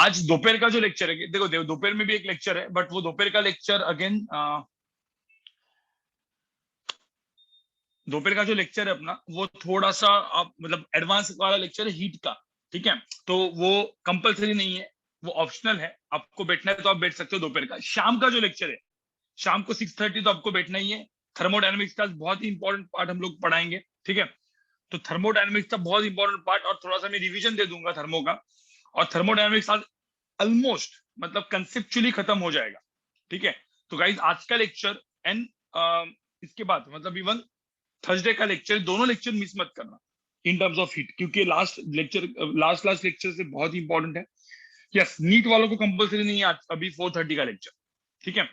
आज दोपहर का जो लेक्चर है, देखो दोपहर में भी एक लेक्चर है, बट वो दोपहर का लेक्चर अगेन, दोपहर का जो लेक्चर है अपना वो थोड़ा सा आप मतलब एडवांस वाला लेक्चर है हीट का, ठीक है। तो वो कंपलसरी नहीं है, वो ऑप्शनल है, आपको बैठना है तो आप बैठ सकते हो दोपहर का। शाम का जो लेक्चर है, शाम को 6:30 तो आपको बैठना ही है। थर्मोडायनेमिक्स का बहुत ही इंपॉर्टेंट पार्ट हम लोग पढ़ाएंगे, ठीक है। तो थर्मोडायनेमिक्स का बहुत इंपॉर्टेंट पार्ट, और थोड़ा सा मैं रिवीजन दे दूंगा थर्मो का। और थर्मोडायनेमिक्स आज ऑलमोस्ट मतलब कंसेप्चुअली खत्म हो जाएगा, ठीक है। तो गाइज आज का लेक्चर एंड इसके बाद मतलब इवन थर्सडे का लेक्चर, दोनों लेक्चर मिस मत करना इन टर्म्स ऑफ हीट, क्योंकि लास्ट लेक्चर से बहुत ही इंपॉर्टेंट है। यस, नीट वालों को कंपलसरी नहीं है आज अभी 4:30 का लेक्चर, ठीक है।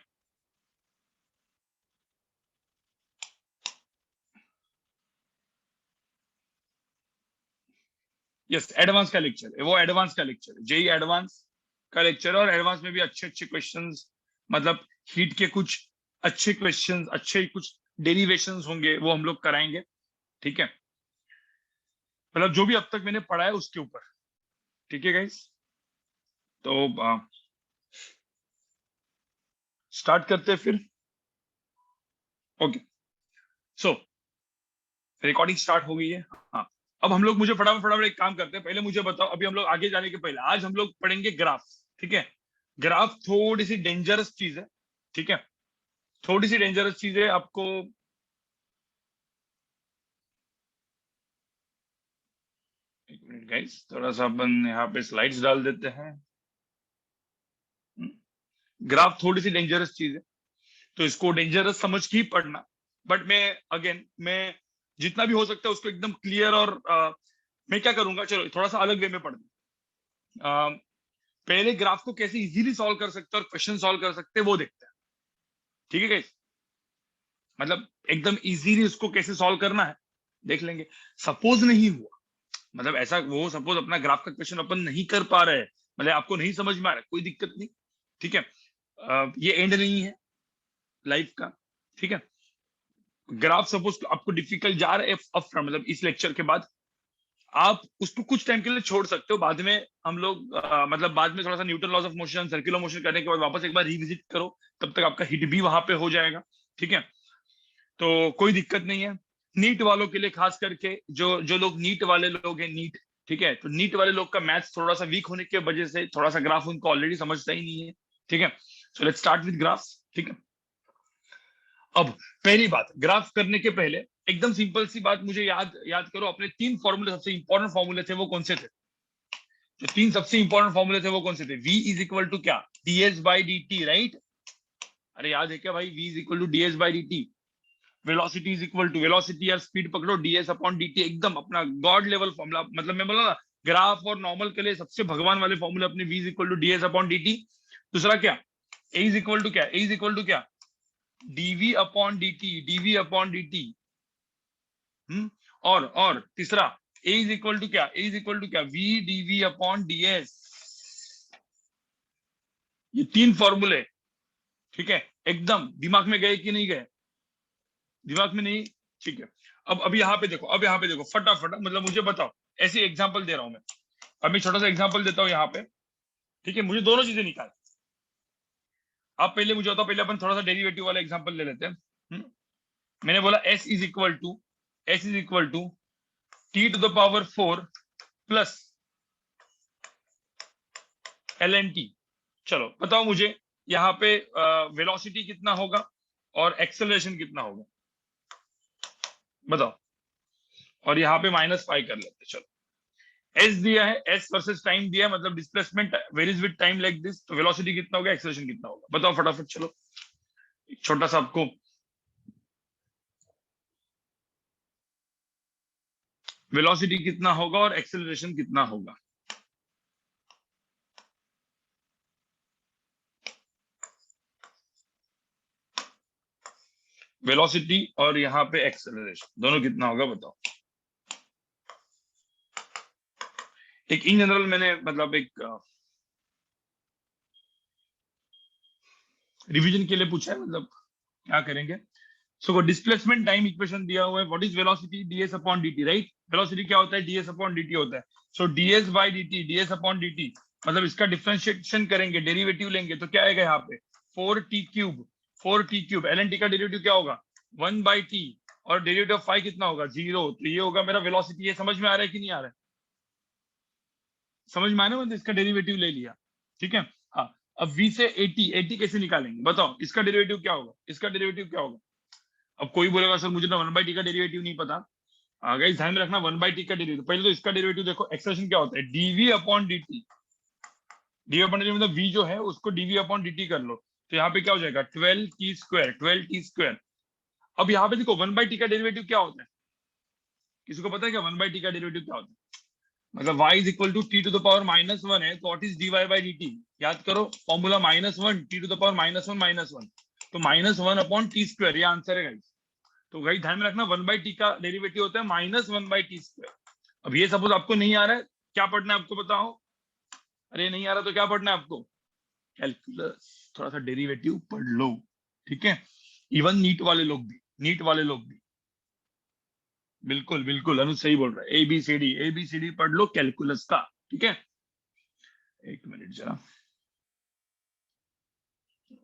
यस, एडवांस का लेक्चर है, वो एडवांस का लेक्चर है, जेई एडवांस का लेक्चर है। और एडवांस में भी अच्छे अच्छे क्वेश्चंस, मतलब हीट के कुछ अच्छे क्वेश्चंस, अच्छे कुछ डेरिवेशंस होंगे, वो हम लोग कराएंगे, ठीक है। मतलब जो भी अब तक मैंने पढ़ा है उसके ऊपर, ठीक है गाइस। तो स्टार्ट करते हैं फिर। ओके, सो रिकॉर्डिंग स्टार्ट हो गई है। हाँ, अब हम लोग, मुझे फटाफट फटाफट एक काम करते हैं। पहले मुझे बताओ, अभी हम लोग आगे जाने के पहले आज हम लोग पढ़ेंगे ग्राफ, ठीक है। ग्राफ थोड़ी सी डेंजरस चीज है, ठीक है, थोड़ी सी डेंजरस चीज है आपको। एक मिनट गाइस, थोड़ा सा अपन यहाँ पे स्लाइड्स डाल देते हैं। ग्राफ थोड़ी सी डेंजरस चीज है, तो इसको डेंजरस समझ के ही पढ़ना। बट मैं जितना भी हो सकता है उसको एकदम क्लियर, और मैं क्या करूंगा, चलो थोड़ा सा अलग वे में पढ़ दूं। पहले ग्राफ को कैसे इजीली सॉल्व कर सकते हैं और क्वेश्चन सॉल्व कर सकते हैं वो देखते हैं, ठीक है गाइस। मतलब एकदम इजीली उसको कैसे सॉल्व करना है देख लेंगे। सपोज नहीं हुआ, मतलब ऐसा वो सपोज अपना ग्राफ का क्वेश्चन अपन नहीं कर पा रहे हैं, मतलब आपको नहीं समझ में आ रहा है, कोई दिक्कत नहीं, ठीक है। ये एंड नहीं है लाइफ का, ठीक है। ग्राफ सपोज आपको डिफिकल्ट जा रहा है मतलब इस लेक्चर के बाद आप उसको कुछ टाइम के लिए छोड़ सकते हो। बाद में हम लोग मतलब बाद में थोड़ा सा Newton laws of motion, circular motion करने के बाद वापस एक बार रिविजिट करो, तब तक आपका हिट भी वहां पे हो जाएगा, ठीक है। तो कोई दिक्कत नहीं है। नीट वालों के लिए खास करके, जो जो लोग नीट वाले लोग हैं, नीट, ठीक है, तो नीट वाले लोग का मैथ्स थोड़ा सा वीक होने की वजह से थोड़ा सा ग्राफ उनको ऑलरेडी समझता ही नहीं है, ठीक है। So let's start with graphs, ठीक है। अब पहली बात, ग्राफ करने के पहले एकदम सिंपल सी बात मुझे याद करो, अपने 3 फॉर्मूले, सबसे इंपॉर्टेंट फॉर्मूले थे वो कौन से थे? जो 3 सबसे इंपॉर्टेंट फॉर्मूले थे वो कौन से थे? v इज इक्वल टू क्या? ds by d t, right? अरे याद है क्या भाई? v is equal to ds by d t. Velocity is equal to, velocity या स्पीड पकड़ो, ds अपॉन dt, एकदम अपना गॉड लेवल फॉर्मूला। मतलब मैं बोला ना, ग्राफ और नॉर्मल के लिए सबसे भगवान वाले फॉर्मूले अपने v is equal to ds upon dt। दूसरा क्या? a इज इक्वल टू क्या? a इज इक्वल टू क्या? dv upon dt, dv upon dt। और तीसरा a इज इक्वल टू क्या? a इज इक्वल टू क्या? v dv upon ds। ये 3 फॉर्मूले, ठीक है, एकदम दिमाग में गए कि नहीं गए? दिमाग में नहीं, ठीक है। अब यहाँ पे देखो, अब यहाँ पे देखो फटाफट, मतलब मुझे बताओ, ऐसे एग्जांपल दे रहा हूं मैं। अब मैं छोटा सा एग्जांपल देता हूँ यहाँ पे, ठीक है। मुझे दोनों चीजें निकाल, आप पहले मुझे बताओ, पहले अपन थोड़ा सा डेरिवेटिव वाला एग्जांपल ले लेते हैं। मैंने बोला s is equal to t to the power 4 plus ln t। चलो बताओ मुझे यहाँ पे वेलोसिटी कितना होगा और एक्सेलरेशन कितना होगा, बताओ। और यहाँ पे -5 कर लेते, चलो। s दिया है, s वर्सेस टाइम दिया है, मतलब displacement varies with time like this. तो वेलोसिटी कितना होगा, एक्सेलरेशन कितना होगा, बताओ फटाफट। चलो एक छोटा सा आपको, वेलोसिटी कितना होगा और एक्सेलरेशन कितना होगा? वेलोसिटी और यहाँ पे एक्सेलरेशन दोनों कितना होगा, बताओ। एक इन जनरल मैंने मतलब एक रिवीजन के लिए पूछा है, मतलब क्या करेंगे। सो डिस्प्लेसमेंट टाइम इक्वेशन दिया हुआ है, what is velocity, ds upon dt, right? Velocity क्या होता है? ds अपॉन dt होता है। So ds by dt, ds upon dt मतलब इसका डिफरेंशिएशन करेंगे, डेरिवेटिव लेंगे तो क्या आएगा यहाँ पे 4t³ 4t³ ln t का डेरिवेटिव क्या होगा 1/t और डेरिवेटिव ऑफ फाई कितना होगा 0। तो ये होगा मेरा वेलोसिटी। ये समझ में आ रहा है कि नहीं आ रहा है? समझ में आने मतलब इसका डेरिवेटिव ले लिया, ठीक है। हाँ, अब v से 80 कैसे निकालेंगे बताओ? इसका डेरिवेटिव क्या होगा? इसका डेरिवेटिव क्या होगा? अब कोई बोलेगा सर मुझे ना 1/t का डेरिवेटिव नहीं पता। गाइस ध्यान में रखना 1/t का डेरिवेटिव, पहले तो इसका डेरिवेटिव देखो, एक्सप्रेशन क्या होता है dv/dt। dv/dt मतलब v जो है उसको dv/dt कर लो, तो यहाँ पे क्या हो जाएगा 12t²। अब यहाँ पे देखो 1/t का डेरिवेटिव क्या होता है? किसी को पता है क्या 1/t का डेरिवेटिव क्या होता है? मतलब y is equal to t⁻⁻1 है, तो व्हाट इज dy/dt? याद करो फॉर्मूला -1 t⁻⁻1 तो -1/t², ये आंसर है गाइस। तो गाइस ध्यान में रखना 1/t का डेरिवेटिव होता है -1/t²। अब ये सपोज आपको नहीं आ रहा है, क्या पढ़ना है आपको बताओ? अरे नहीं आ रहा तो क्या पढ़ना है आपको? कैलकुलस, थोड़ा सा डेरिवेटिव पढ़ लो, ठीक है। इवन नीट वाले लोग भी बिल्कुल बिल्कुल अनुज सही बोल रहा है। एबीसीडी पढ़ लो कैलकुलस का, ठीक है। एक मिनट जरा,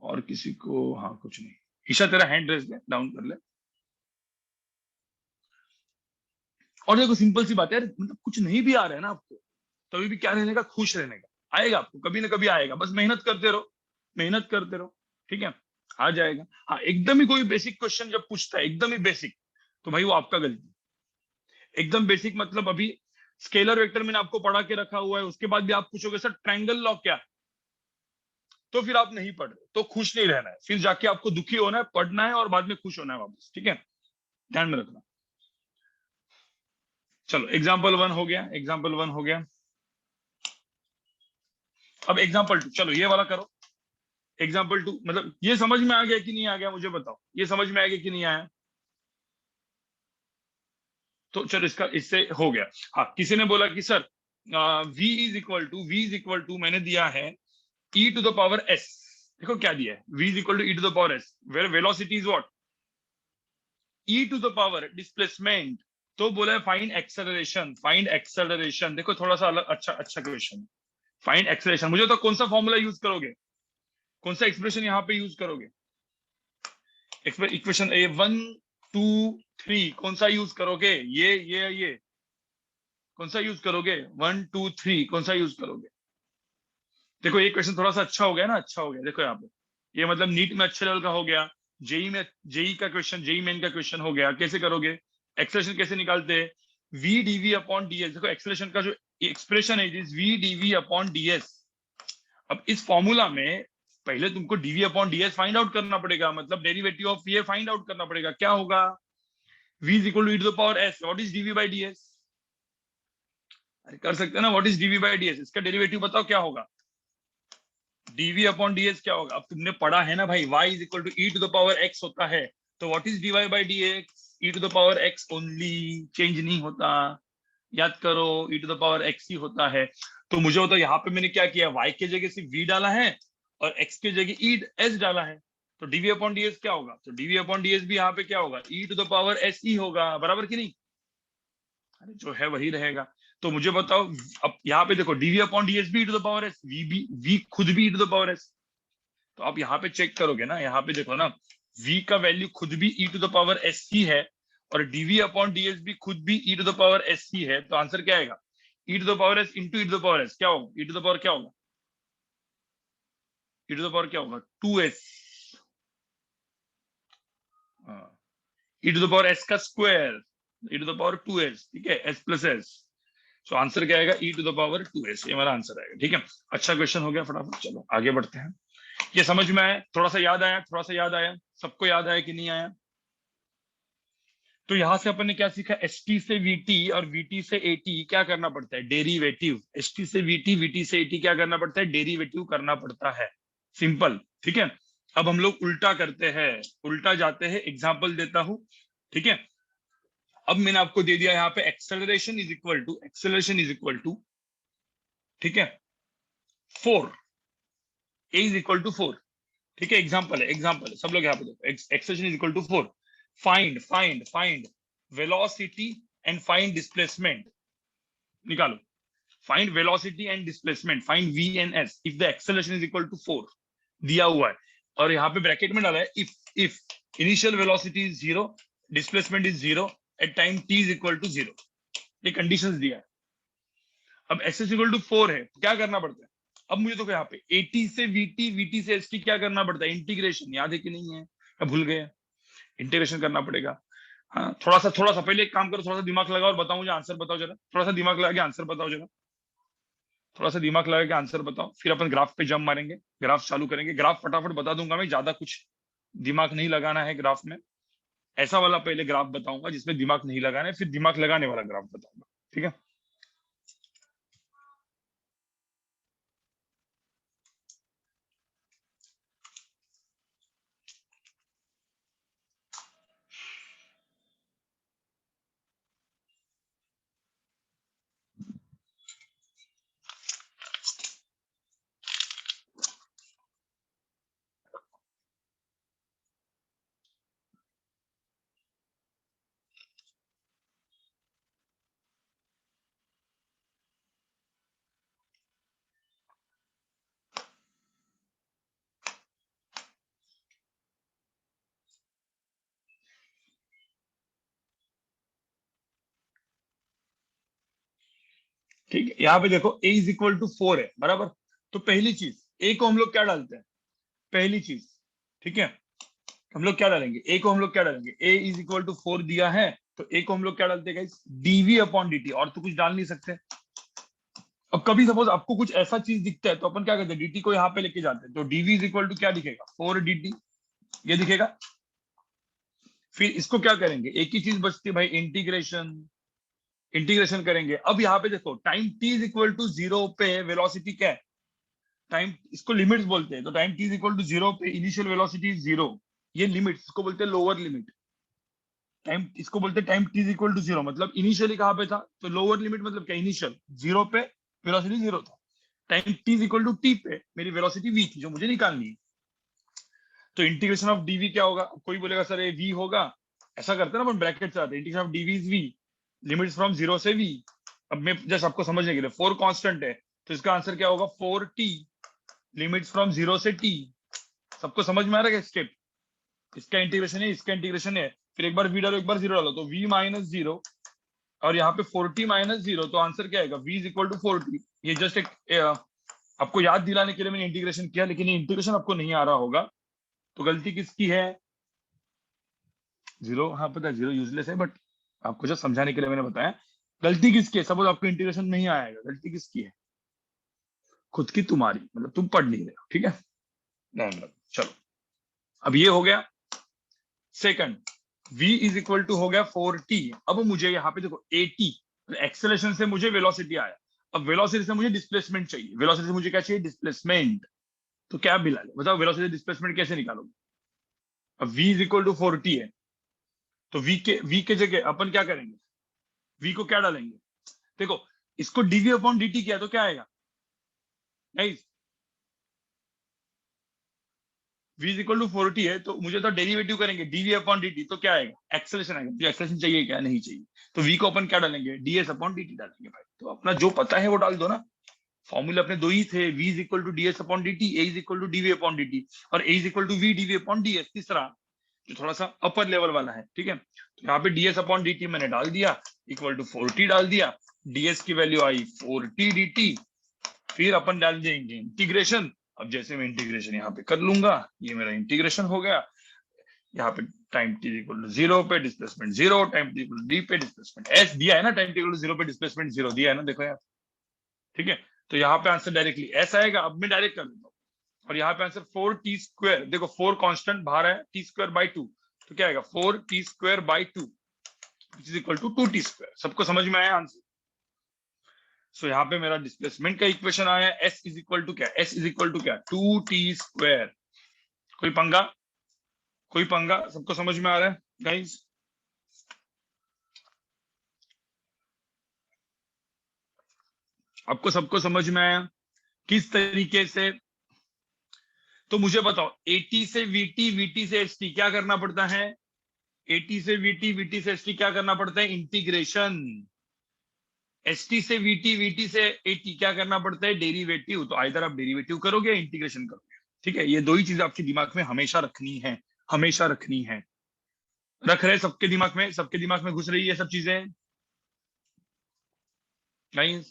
और किसी को? हाँ कुछ नहीं। ईशा तेरा हैंड रेस है, डाउन कर ले। और देखो सिंपल सी बात है यार, मतलब कुछ नहीं भी आ रहा है ना आपको, तभी भी क्या रहने का, खुश रहने का। आएगा आपको कभी ना कभी आएगा, बस मेहनत करते रहो, मेहनत करते रहो, ठीक है, आ जाएगा। हाँ एकदम ही कोई बेसिक क्वेश्चन जब पूछता है, एकदम ही बेसिक, तो भाई वो आपका गलती। एकदम बेसिक मतलब अभी स्केलर वेक्टर मैंने आपको पढ़ा के रखा हुआ है, उसके बाद भी आप पूछोगे सर ट्रायंगल लॉ क्या है, तो फिर आप नहीं पढ़ रहे, तो खुश नहीं रहना है, फिर जाके आपको दुखी होना है, पढ़ना है और बाद में खुश होना है वापस, ठीक है, ध्यान में रखना। चलो एग्जाम्पल 1 हो गया, एग्जाम्पल 1 हो गया। अब एग्जाम्पल 2, चलो ये वाला करो। एग्जाम्पल 2 मतलब ये समझ में आ गया कि नहीं आ गया मुझे बताओ, ये समझ में आ गया कि नहीं आया? तो चलो इसका इससे हो गया। हाँ किसी ने बोला कि sir v is equal to मैंने दिया है e⁻s। देखो क्या दिया है, v is equal to e⁻s, where velocity is what e⁻ displacement. तो बोला है फाइंड एक्सेलरेशन, फाइंड एक्सेलरेशन। देखो थोड़ा सा अलग, अच्छा अच्छा क्वेश्चन। फाइंड एक्सेलरेशन, मुझे तो कौन सा फॉर्मूला यूज करोगे, कौन सा एक्सप्रेशन यहाँ पे यूज करोगे? इक्वेशन ए 1 2 3 कौन सा यूज करोगे? ये कौन सा यूज करोगे? 1 2 3 कौन सा यूज करोगे? देखो ये क्वेश्चन थोड़ा सा अच्छा हो गया ना, अच्छा हो गया। देखो यहाँ पे ये मतलब नीट में अच्छे लेवल का हो गया, जेई का क्वेश्चन, जेई मेन का क्वेश्चन हो गया। कैसे करोगे एक्सेलरेशन, कैसे निकालते हैं? v dv/ds। देखो एक्सेलरेशन का जो एक्सप्रेशन है इट इज v dv/ds। अब इस फॉर्मूला में पहले तुमको dv/ds फाइंड आउट करना पड़ेगा, मतलब डेरिवेटिव ऑफ ये फाइंड आउट करना पड़ेगा। क्या होगा? v is equal to e⁻s। What is dv/ds? अरे कर सकते हैं ना, व्हाट इज dv/ds? इसका डेरिवेटिव बताओ क्या होगा? dv/ds क्या होगा? अब तुमने पढ़ा है ना भाई, y is equal to e⁻x होता है, तो what is dy/dx? e⁻x only, change नहीं होता, याद करो e⁻x ही होता है। तो मुझे होता है यहाँ पे मैंने क्या किया, y के जगह सिर्फ v डाला है और x के जगह e⁻s डाला है, तो dv/ds क्या होगा? तो dv/ds भी यहाँ पे क्या होगा? e⁻s ही होगा, बराबर कि नहीं? अरे जो है वही रहेगा। तो मुझे बताओ, अब यहाँ पे देखो dv/ds भी e⁻s, v खुद भी e⁻s। तो आप यहाँ पे चेक करोगे ना, यहाँ पे देखो ना, v का वैल्यू खुद भी e⁻s ही है और dv/ds भी खुद भी e⁻s ही है, तो आंसर क्या आएगा? e⁻s इंटू e⁻s क्या होगा? क्या होगा? क्या होगा? 2s। e⁻s का स्क्वायर, e⁻2s, ठीक है, s प्लस s। तो आंसर क्या आएगा? e⁻2s, ये हमारा आंसर आएगा, ठीक है। अच्छा क्वेश्चन हो गया, फटाफट चलो आगे बढ़ते हैं। ये समझ में आया? थोड़ा सा याद आया? थोड़ा सा याद आया? सबको याद आया कि नहीं आया? तो यहां से अपन ने क्या सीखा? एसटी से वीटी और वीटी से एटी क्या करना पड़ता है? डेरिवेटिव। एसटी से वीटी, वीटी से एटी क्या करना पड़ता है? डेरिवेटिव करना पड़ता है, सिंपल, ठीक है। अब हम लोग उल्टा करते हैं, उल्टा जाते हैं। एग्जाम्पल देता हूं, ठीक है। अब मैंने आपको दे दिया यहाँ पे एक्सेलरेशन इज इक्वल टू, ठीक है, 4, ए इज इक्वल टू 4, ठीक है। एग्जाम्पल है सब लोग यहाँ पे देखो, acceleration is equal to 4। Find velocity and find displacement, निकालो। Find velocity and displacement, find V and S if the acceleration is equal to 4 दिया हुआ है, और यहाँ पे ब्रैकेट में डाला है if initial velocity is 0, displacement is 0 at time t is equal to 0। ये कंडीशंस दिया है। अब s इज इक्वल टू 4 है, क्या करना पड़ता है? अब मुझे तो यहाँ पे at से vt, vt से st क्या करना पड़ता है? इंटीग्रेशन, याद है कि नहीं है या भूल गए? इंटीग्रेशन करना पड़ेगा। हाँ, थोड़ा सा पहले एक काम करो, थोड़ा सा दिमाग लगाओ और बताओ, मुझे आंसर बताओ जरा, थोड़ा सा दिमाग लगा के आंसर बताओ जरा, थोड़ा सा दिमाग लगा के आंसर बताओ, फिर अपन ग्राफ पे जंप मारेंगे, ग्राफ चालू करेंगे। ग्राफ फटाफट बता दूंगा मैं, ज्यादा कुछ दिमाग नहीं लगाना है ग्राफ में। ऐसा वाला पहले ग्राफ बताऊंगा जिसमें दिमाग नहीं लगाना है, फिर दिमाग लगाने वाला ग्राफ बताऊंगा, ठीक है? ठीक है, यहाँ पे देखो a इज इक्वल टू 4 है, बराबर। तो पहली चीज a को हम लोग क्या डालते हैं? पहली चीज, ठीक है, हम लोग क्या डालेंगे? a को हम लोग क्या डालेंगे? a इज इक्वल टू 4 दिया है, तो a को हम लोग क्या डालते हैं गाइस? dv अपॉन dt, और तो कुछ डाल नहीं सकते। अब कभी सपोज आपको कुछ ऐसा चीज दिखता है तो अपन क्या करते हैं? dt को यहाँ पे लेके जाते हैं, तो dv इज इक्वल टू क्या दिखेगा? 4 dt, ये दिखेगा। फिर इसको क्या करेंगे? एक ही चीज बचती है भाई, इंटीग्रेशन। इंटीग्रेशन करेंगे। अब यहाँ पे देखो, time t is equal to 0 पे वेलोसिटी क्या है? टाइम, इसको लिमिट्स बोलते हैं, तो time t is equal to 0 पे इनिशियल वेलोसिटी इज 0, ये लिमिट, इसको बोलते हैं लोअर लिमिट। टाइम, इसको बोलते हैं time t is equal to 0, मतलब इनिशियली कहाँ पे था? तो लोअर लिमिट मतलब क्या? इनिशियल 0 पे वेलोसिटी 0 था, time t is equal to t पे मेरी वेलोसिटी v थी जो मुझे निकालनी है। तो इंटीग्रेशन ऑफ dv क्या होगा? कोई बोलेगा सर ये v होगा, ऐसा करते हैं ना अपन, ब्रैकेट से आते हैं, integration of dv is v, limits from 0 से v। अब मैं जस्ट आपको समझने के लिए, 4 कांस्टेंट है, तो इसका आंसर क्या होगा? 4t, लिमिट्स फ्रॉम 0 से t। सबको समझ में आ रहा है स्टेप? इसका इंटीग्रेशन है, इसका इंटीग्रेशन है, फिर एक बार v डालो, एक बार 0 डालो, तो v माइनस 0, और यहाँ पे 4t माइनस 0, तो आंसर क्या आएगा? v is equal to 4t। ये जस्ट एक आपको याद दिलाने के लिए मैंने इंटीग्रेशन किया, लेकिन ये इंटीग्रेशन आपको नहीं आ रहा होगा, तो गलती किसकी है? 0, हाँ पता है 0 यूजलेस है, बट आपको जो समझाने के लिए मैंने बताया। गलती किसकी है? सपोज आपको इंटीग्रेशन नहीं आएगा, गलती किसकी है? खुद की, तुम्हारी, मतलब तुम पढ़ नहीं रहे हो, ठीक है? ध्यान रखो। चलो, अब ये हो गया second, v is equal to हो गया 4t। अब मुझे यहाँ पे देखो at, एक्सेलरेशन से मुझे वेलोसिटी आया, अब वेलोसिटी से मुझे डिस्प्लेसमेंट चाहिए। वेलोसिटी से मुझे क्या चाहिए? डिस्प्लेसमेंट। तो क्या मिला? बताओ वेलोसिटी डिस्प्लेसमेंट कैसे निकालोगे? अब v is equal to 4t है, तो v के जगह अपन क्या करेंगे? v को क्या डालेंगे? देखो, इसको dv अपॉन dt किया तो क्या आएगा? नहीं, v is equal to 4t है, तो मुझे तो डेरिवेटिव करेंगे dv अपॉन dt, तो क्या आएगा? एक्सेलरेशन आएगा। तो एक्सेलरेशन चाहिए क्या? नहीं चाहिए, तो v को अपन क्या डालेंगे? ds अपॉन dt डालेंगे भाई। तो अपना जो पता है वो डाल दो ना, फॉर्मूले अपने दो ही थे, v is equal to ds upon dt, a is equal to dv upon dt, और a is equal to v dv upon ds, तीसरा जो थोड़ा सा अपर लेवल वाला है, ठीक है? तो यहाँ पे ds अपॉन dt मैंने डाल दिया, इक्वल टू 4t डाल दिया, ds की वैल्यू आई 4t dt, फिर अपन डाल देंगे इंटीग्रेशन। अब जैसे मैं इंटीग्रेशन यहाँ पे कर लूंगा, ये मेरा इंटीग्रेशन हो गया। यहाँ पे टाइम t इक्वल टू 0 पे displacement 0, time t equal to d पे डिस्प्लेसमेंट s दिया है ना, टाइम t इक्वल टू 0 पे डिस्प्लेसमेंट 0 दिया है ना, देखो यार, ठीक है? तो यहाँ पे आंसर डायरेक्टली s आएगा। अब मैं डायरेक्ट कर देता हूँ, और यहाँ पे आंसर 4t स्क्वायर, देखो 4 कांस्टेंट बाहर है, t स्क्वायर बाई 2, तो क्या आएगा? 4t square by 2 which is equal to 2t square. सबको समझ में आया आंसर? सो यहाँ पे मेरा डिस्प्लेसमेंट का इक्वेशन आया, s इज इक्वल टू क्या? s इज इक्वल टू क्या? 2t square. कोई पंगा? कोई पंगा? सबको समझ में आ रहा है गाइस? आपको सबको समझ में आया किस तरीके से? तो मुझे बताओ, AT से VT, VT से ST क्या करना पड़ता है? AT से VT, VT से ST क्या करना पड़ता है? इंटीग्रेशन। एसटी से वीटी, वीटी से एटी, क्या करना पड़ता है? डेरिवेटिव। तो आइदर आप डेरिवेटिव करोगे या इंटीग्रेशन करोगे। ठीक है, ये दो ही चीजें आपके दिमाग में हमेशा रखनी है, हमेशा रखनी है। रख रहे सबके दिमाग में, सबके दिमाग में घुस रही है सब चीजें? नहीं?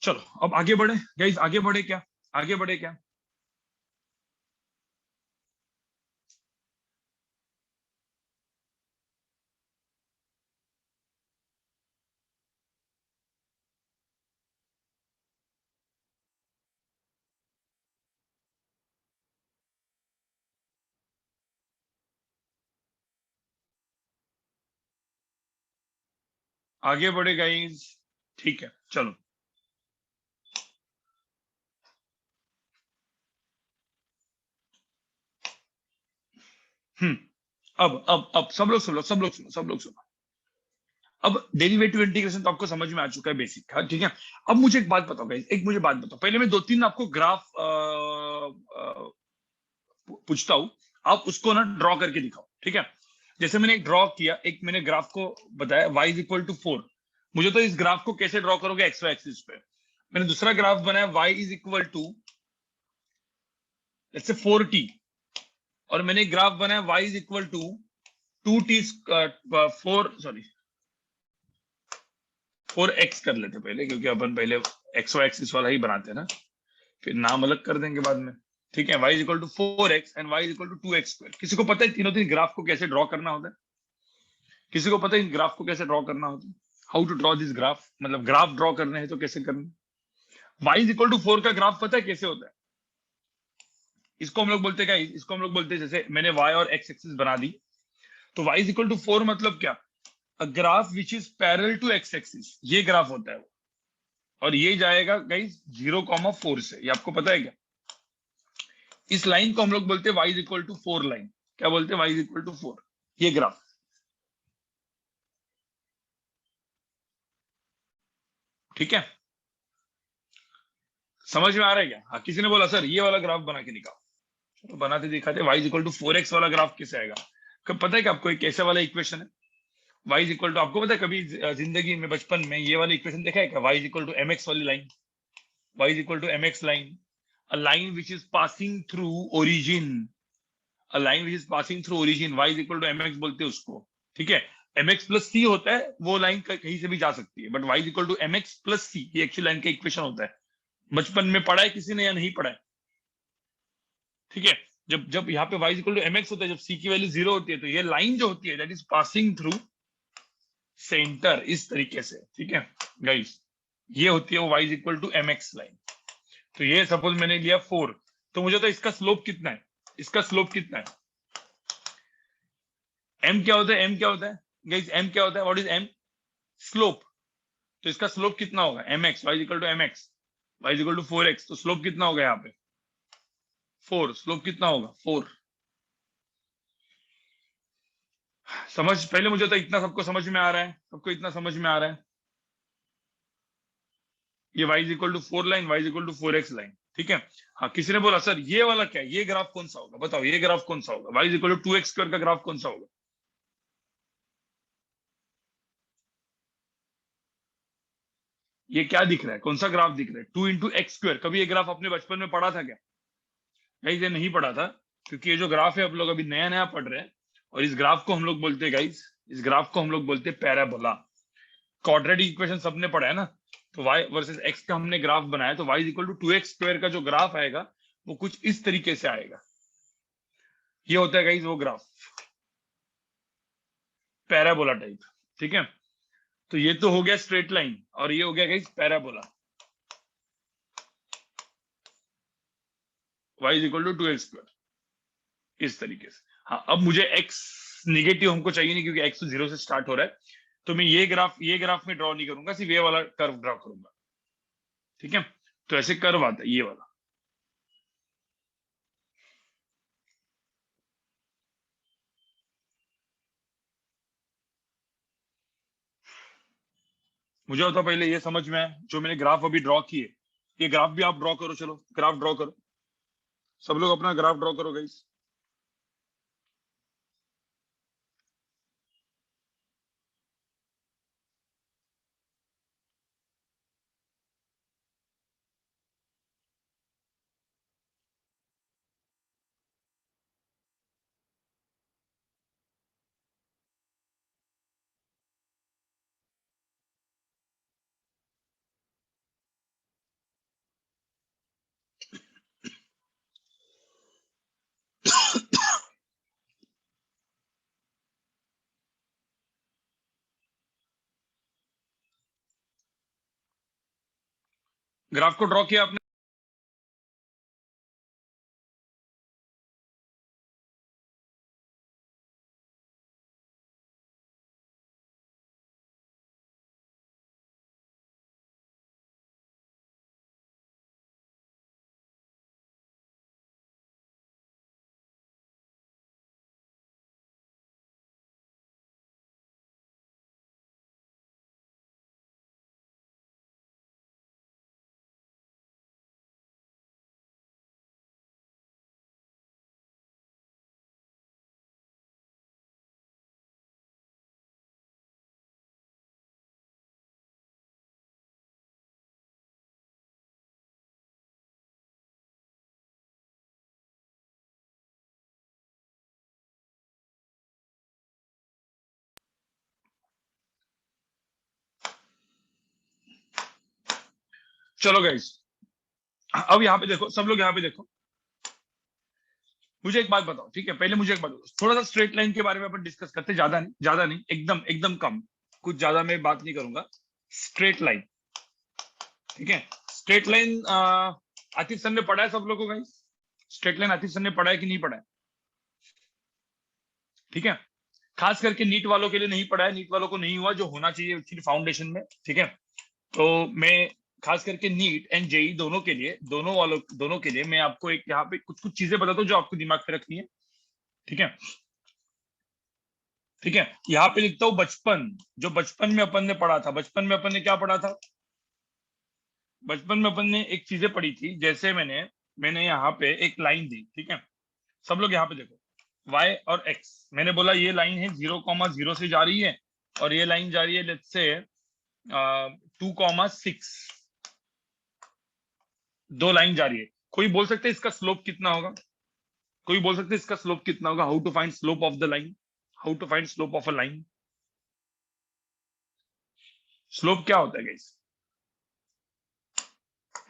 चलो अब आगे बढ़े गाइस, आगे बढ़े क्या? आगे बढ़े क्या? आगे बढ़े गाइस? ठीक है, चलो। हम्म। अब सब लोग सुनो, सब लोग सुनो, सब लोग सुनो। अब डेरिवेटिव इंटीग्रेशन तो आपको समझ में आ चुका है, बेसिक। हाँ, ठीक है। अब मुझे एक बात बताओ गाइस, एक मुझे बात बताओ। पहले मैं दो तीन आपको ग्राफ पूछता हूँ, आप उसको ना ड्रॉ करके दिखाओ, ठीक है? जैसे मैंने एक ड्रॉ किया, एक मैंने ग्राफ को बताया y इज इक्वल टू 4। मुझे तो इस ग्राफ को कैसे ड्रॉ करोगे? एक्स वाई एक्सिस पे। मैंने दूसरा ग्राफ बनाया y इज इक्वल टू जैसे 4t, और मैंने एक ग्राफ बनाया y is equal to 2t, 4, sorry 4x कर लेते पहले, क्योंकि अपन पहले एक्स वाई एक्सिस वाला ही बनाते हैं ना, फिर नाम अलग कर देंगे बाद में। ठीक है, y is equal to 4x and y is equal to 2x²। किसी को पता है तीनों तीन ग्राफ को कैसे ड्रॉ करना होता है? किसी को पता है इन ग्राफ को कैसे ड्रॉ करना होता है? How to draw this graph, मतलब ग्राफ ड्रॉ करने हैं तो कैसे करना? y इज इक्वल टू 4 का ग्राफ पता है कैसे होता है? इसको हम लोग बोलते हैं क्या? इसको हम लोग बोलते हैं, जैसे मैंने y और x एक्सिस बना दी, तो y इज इक्वल टू 4 मतलब क्या? A graph which is parallel to x axis, ये ग्राफ होता है वो। और ये जाएगा गाइस 0,4 से, ये आपको पता है क्या? इस लाइन को हम लोग बोलते हैं y is equal to 4 line. क्या बोलते हैं? y इज इक्वल टू 4, ये ग्राफ। ठीक है, समझ में आ रहा है क्या? हाँ, किसी ने बोला सर ये वाला ग्राफ बना के दिखाओ। तो बनाते दिखाते, y is equal to 4x वाला ग्राफ कैसे आएगा? कब पता है कि आपको एक कैसे वाला इक्वेशन है? y इज इक्वल टू, आपको पता है कभी जिंदगी में बचपन में ये वाला इक्वेशन देखा है क्या? y is equal to mx वाली line, y is equal to mx line, a line which is passing through origin, a line which is passing through origin, y is equal to mx बोलते हैं उसको। ठीक है, mx plus c होता है, वो line कहीं से भी जा सकती है, but y is equal to mx plus c, ये एक्चुअल लाइन का इक्वेशन होता है। बचपन में पढ़ा है किसी ने या नहीं पढ़ा है? ठीक है, जब जब यहाँ पे y इक्वल टू mx होता है, जब c की वैल्यू 0 होती है, तो ये लाइन जो होती है that is passing through centre, इस तरीके से। ठीक है गाइस, ये होती है वो y is equal to mx line. तो ये सपोज मैंने लिया 4, तो मुझे तो इसका स्लोप कितना है? इसका स्लोप कितना है? m क्या होता है? m क्या होता है गाइस? m क्या होता है? What is m? स्लोप। तो इसका स्लोप कितना होगा? mx, y is equal to mx, y is equal to 4x, तो स्लोप कितना होगा यहाँ पे? 4। स्लोप कितना होगा? 4। समझ, पहले मुझे तो इतना सबको समझ में आ रहा है, सबको इतना समझ में आ रहा है? ये y is equal to 4 line, y is equal to 4x line. ठीक है। हाँ, किसी ने बोला सर ये वाला क्या है? ये ग्राफ कौन सा होगा? बताओ ये ग्राफ कौन सा होगा? y is equal to 2x² का ग्राफ कौन सा होगा? ये क्या दिख रहा है? कौन सा ग्राफ दिख रहा है? 2 इंटू x²। कभी ये ग्राफ अपने बचपन में पढ़ा था क्या? गाइस ये नहीं पढ़ा था, क्योंकि ये जो ग्राफ है आप लोग अभी नया नया पढ़ रहे हैं। और इस ग्राफ को हम लोग बोलते हैं गाइस, इस ग्राफ को हम लोग बोलते हैं पैराबोला। क्वाड्रेटिक इक्वेशन सबने पढ़ा है ना? तो y वर्सेस x का हमने ग्राफ बनाया, तो y is equal to 2x² का जो ग्राफ आएगा वो कुछ इस तरीके से आएगा। ये होता है गाइस वो ग्राफ, पैराबोला टाइप। ठीक है, तो ये तो हो गया स्ट्रेट लाइन, और ये हो गया guys parabola, y is equal to 2x², इस तरीके से। हाँ, अब मुझे x निगेटिव हमको चाहिए नहीं, क्योंकि x तो 0 से स्टार्ट हो रहा है, तो मैं ये ग्राफ में ड्रॉ नहीं करूंगा, सिर्फ ये वाला कर्व ड्रॉ करूंगा। ठीक है, तो ऐसे कर्व आता है ये वाला। मुझे होता पहले ये समझ में आया, जो मैंने ग्राफ अभी ड्रॉ किए, ये ग्राफ भी आप ड्रॉ करो, चलो ग्राफ ड्रॉ करो, सब लोग अपना ग्राफ ड्रॉ करो गाइस। ग्राफ को ड्रॉ किया आपने? चलो गाइस, अब यहाँ पे देखो, सब लोग यहाँ पे देखो, मुझे एक बात बताओ, ठीक है? पहले मुझे एक बात बताओ, थोड़ा सा स्ट्रेट लाइन के बारे में अपन डिस्कस करते, ज्यादा नहीं, एकदम एकदम कम, कुछ ज्यादा मैं बात नहीं करूंगा। स्ट्रेट लाइन, ठीक है? स्ट्रेट लाइन आतिफ सर ने पढ़ा है सब लोगों को guys? Straight line Atif sir ने पढ़ा है कि नहीं पढ़ा है? ठीक है, खास करके नीट वालों के लिए नहीं पढ़ा है, नीट वालों को नहीं हुआ जो होना चाहिए एक्चुअली फाउंडेशन में, ठीक है? तो मैं खास करके नीट एंड जेई दोनों के लिए, दोनों के लिए मैं आपको एक यहाँ पे कुछ कुछ चीजें बताता हूँ जो आपको दिमाग पे रखनी है, ठीक है? ठीक है, यहाँ पे लिखता हूँ बचपन, जो बचपन में अपन ने पढ़ा था, बचपन में अपन ने क्या पढ़ा था? बचपन में अपन ने एक चीजें पढ़ी थी, जैसे मैंने यहाँ पे एक लाइन दी, ठीक है? सब लोग यहाँ पे देखो, y और x, मैंने बोला ये लाइन है 0,0 से जा रही है, और ये लाइन जा रही है लेट्स से 2,6, दो लाइन जा रही है। कोई बोल सकते है इसका स्लोप कितना होगा? कोई बोल सकते है इसका स्लोप कितना होगा? How to find slope of the line? How to find slope of a line? Slope क्या होता है गाइस?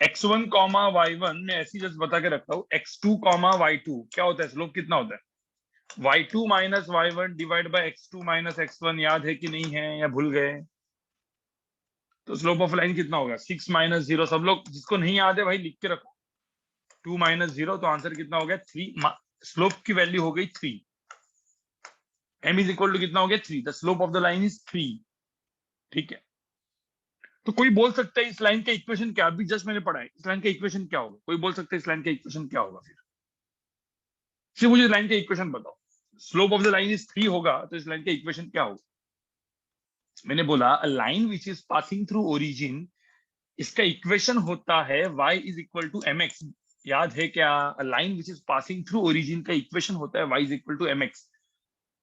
x1 कॉमा y1 में ऐसी जस्ट बता के रखता हूँ, x2 कॉमा y2 क्या होता है? स्लोप कितना होता है? y2 minus y1 divide by x2 minus x1, याद है कि नहीं है या भूल गए? तो स्लोप ऑफ लाइन कितना होगा? 6 माइनस 0, सब लोग जिसको नहीं याद है भाई लिख के रखो, 2 माइनस 0, तो आंसर कितना हो गया? 3। स्लोप की वैल्यू हो गई 3, m इज इक्वल टू कितना हो गया? 3, the slope of the line is 3, ठीक है? तो कोई बोल सकता है इस लाइन का इक्वेशन क्या? अभी जस्ट मैंने पढ़ा है, इस लाइन का इक्वेशन क्या होगा? कोई बोल सकता है इस लाइन का इक्वेशन क्या होगा? फिर मुझे लाइन का इक्वेशन बताओ। Slope of the line is 3 होगा, तो इस लाइन का इक्वेशन क्या होगा? मैंने बोला a line which is passing through origin, इसका इक्वेशन होता है y is equal to m x. याद है क्या? Line which is passing through origin का इक्वेशन होता है y is equal to m x.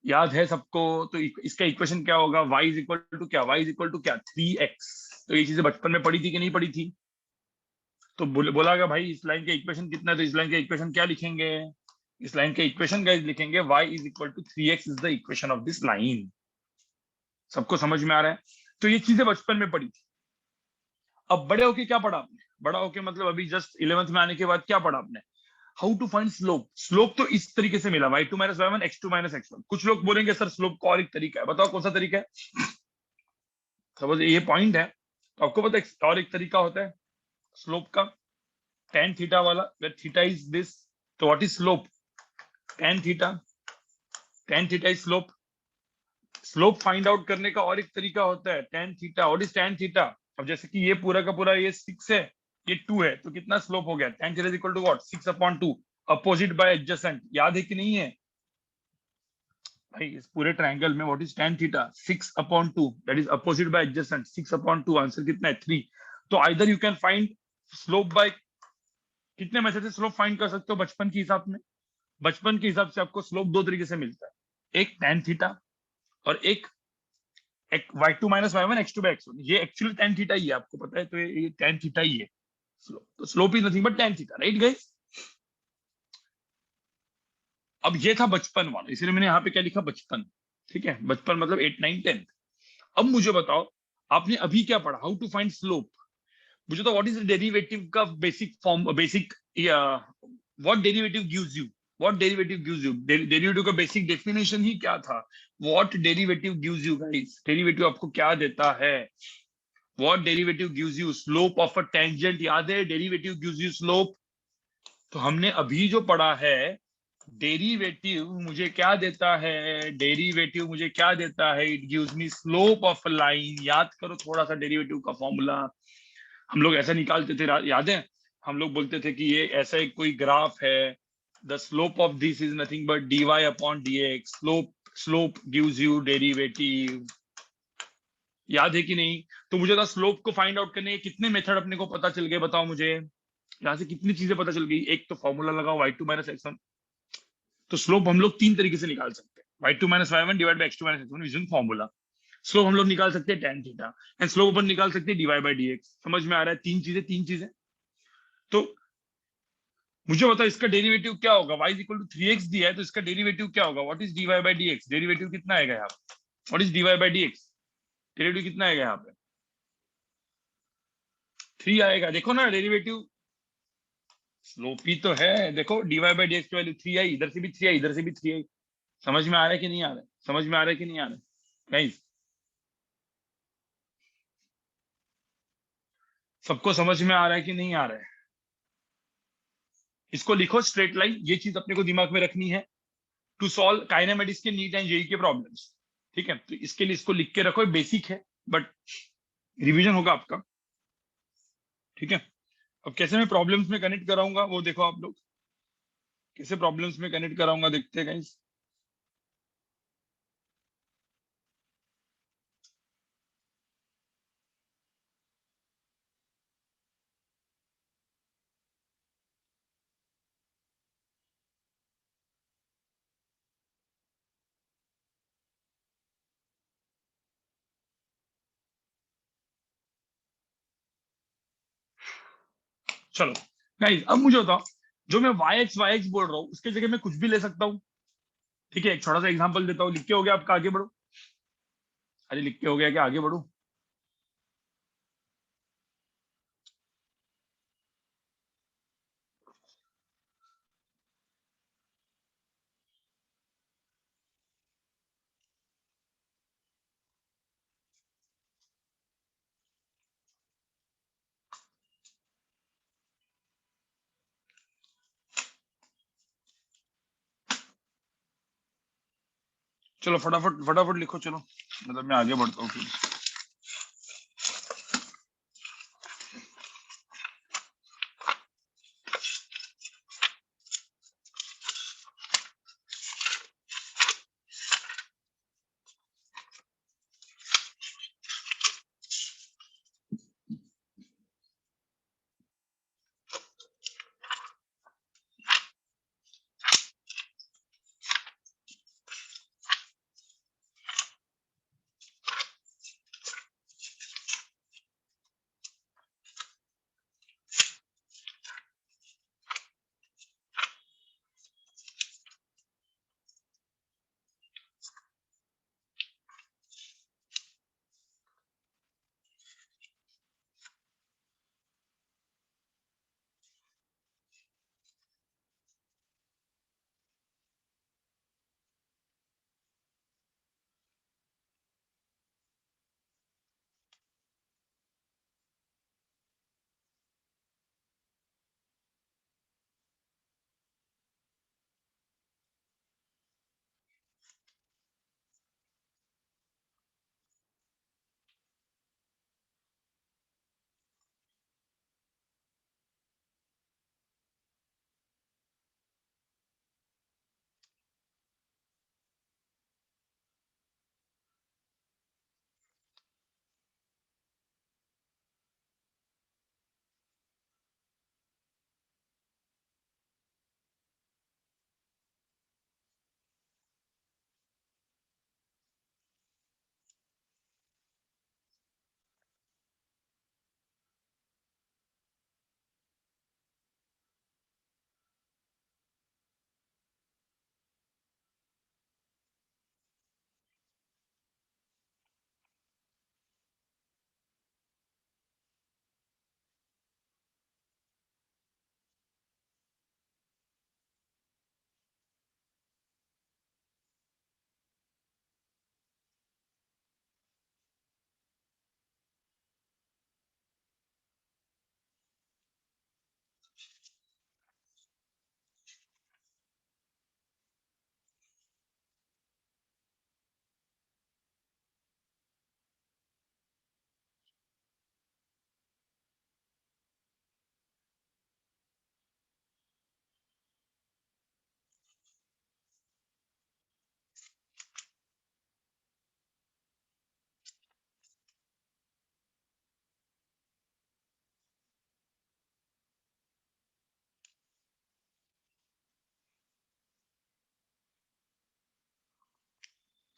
याद है सबको? तो इसका इक्वेशन क्या होगा? y इज इक्वल टू क्या? y इज इक्वल टू क्या? 3x। तो ये चीजें बचपन में पढ़ी थी कि नहीं पढ़ी थी? तो बोला गया भाई इस लाइन का इक्वेशन कितना है, तो इस लाइन का इक्वेशन क्या लिखेंगे? इस लाइन का इक्वेशन गाइस लिखेंगे y is equal to 3x is the equation of this line. सबको समझ में आ रहा है? तो ये चीजें बचपन में पढ़ी थी। अब बड़े होके क्या पढ़ा आपने? बड़ा होके मतलब अभी जस्ट 11th में आने के बाद क्या पढ़ा आपने? How to find slope. Slope तो इस तरीके से मिला, y2 minus y1 x2 minus x1। कुछ लोग बोलेंगे सर स्लोप का और एक तरीका है, बताओ कौन सा तरीका है? सपोज ये पॉइंट है, तो आपको पता है और एक तरीका होता है स्लोप का, tan थीटा वाला, वेयर थीटा इज दिस। तो what is slope? tan theta, tan theta is slope. Slope find out करने का और एक तरीका होता है tan theta. What is tan theta? अब जैसे कि ये पूरा का पूरा ये 6 है, ये 2 है, तो कितना स्लोप हो गया? tan theta is equal to what? 6/2 opposite by adjacent. याद है कि नहीं है भाई? इस पूरे ट्रायंगल में what is tan theta? 6/2, that is opposite by adjacent, 6/2। Answer कितना है? 3। तो either you can find slope by कितने मेथड से स्लोप फाइंड कर सकते हो बचपन के हिसाब में? बचपन के हिसाब से आपको स्लोप दो तरीके से मिलता है, एक tan थीटा और एक y2 minus y1 x2 bye x1। ये एक्चुअली tan थीटा ही है, आपको पता है, तो ये tan थीटा ही है स्लोप। तो slope is nothing but tan theta, right guys? अब ये था बचपन वाला, इसलिए मैंने यहाँ पे क्या लिखा, बचपन। ठीक है, बचपन मतलब 8 9 10। अब मुझे बताओ, आपने अभी क्या पढ़ा, हाउ टू फाइंड स्लोप। मुझे तो व्हाट इज डेरिवेटिव का basic form, basic what derivative gives you, what derivative gives you, derivative का बेसिक डेफिनेशन ही क्या था, what derivative gives you guys, derivative आपको क्या देता है, what derivative gives you slope of a tangent, याद है डेरिवेटिव गिव्स यू स्लोप। तो हमने अभी जो पढ़ा है, डेरिवेटिव मुझे क्या देता है, डेरिवेटिव मुझे क्या देता है, it gives me slope of a line. याद करो थोड़ा सा डेरिवेटिव का फॉर्मूला, हम लोग ऐसा निकालते थे, याद है? हम लोग बोलते थे कि ये ऐसा एक कोई ग्राफ है, the slope of this is nothing but dy upon dx, slope gives you derivative. याद है कि नहीं? तो मुझे था स्लोप को फाइंड आउट करने के कितने मेथड अपने को पता चल गए, बताओ मुझे। यहाँ से कितनी चीजें पता चल गई, एक तो फॉर्मूला लगाओ y2 माइनस x1। तो स्लोप हम लोग तीन तरीके से निकाल सकते हैं, y2 minus y1 divide by x2 minus x1 using formula. Slope हम लोग निकाल सकते हैं tan थीटा, एंड स्लोप अपन निकाल सकते हैं dy बाई dx। समझ में आ रहा है? तीन चीजें। तो मुझे बताओ इसका डेरिवेटिव क्या होगा, y इक्वल टू 3x दिया है, तो इसका डेरिवेटिव क्या होगा, what is dy by dx, derivative कितना आएगा यहाँ पे, what is dy by dx, derivative कितना आएगा यहाँ पे, 3 आएगा। देखो ना डेरिवेटिव स्लोप ही तो है, देखो dy बाई dx की वैल्यू 3 आई, इधर से भी 3 आई, इधर से भी 3 आई। समझ में आ रहा है कि नहीं आ रहा है, समझ में आ रहा है कि नहीं आ रहा है गाइस? सबको समझ में आ रहा है कि नहीं आ रहा है? इसको लिखो स्ट्रेट लाइन, ये चीज अपने को दिमाग में रखनी है टू सॉल्व काइनेमेटिक्स के नीट एंड जेई के प्रॉब्लम्स। ठीक है, तो इसके लिए इसको लिख के रखो, बेसिक है बट रिवीजन होगा आपका। ठीक है, अब कैसे मैं प्रॉब्लम्स में कनेक्ट कराऊंगा वो देखो आप लोग, कैसे प्रॉब्लम्स में कनेक्ट कराऊंगा देखते हैं गाइस। चलो गाइस, अब मुझे बताओ, जो मैं वाई एक्स बोल रहा हूँ उसके जगह मैं कुछ भी ले सकता हूँ। ठीक है, एक छोटा सा एग्जांपल देता हूँ, लिख के हो गया आपका, आगे बढ़ो। अरे लिख के हो गया क्या, आगे बढ़ो। चलो फटाफट फटाफट लिखो, चलो मतलब मैं आगे बढ़ता हूँ फिर।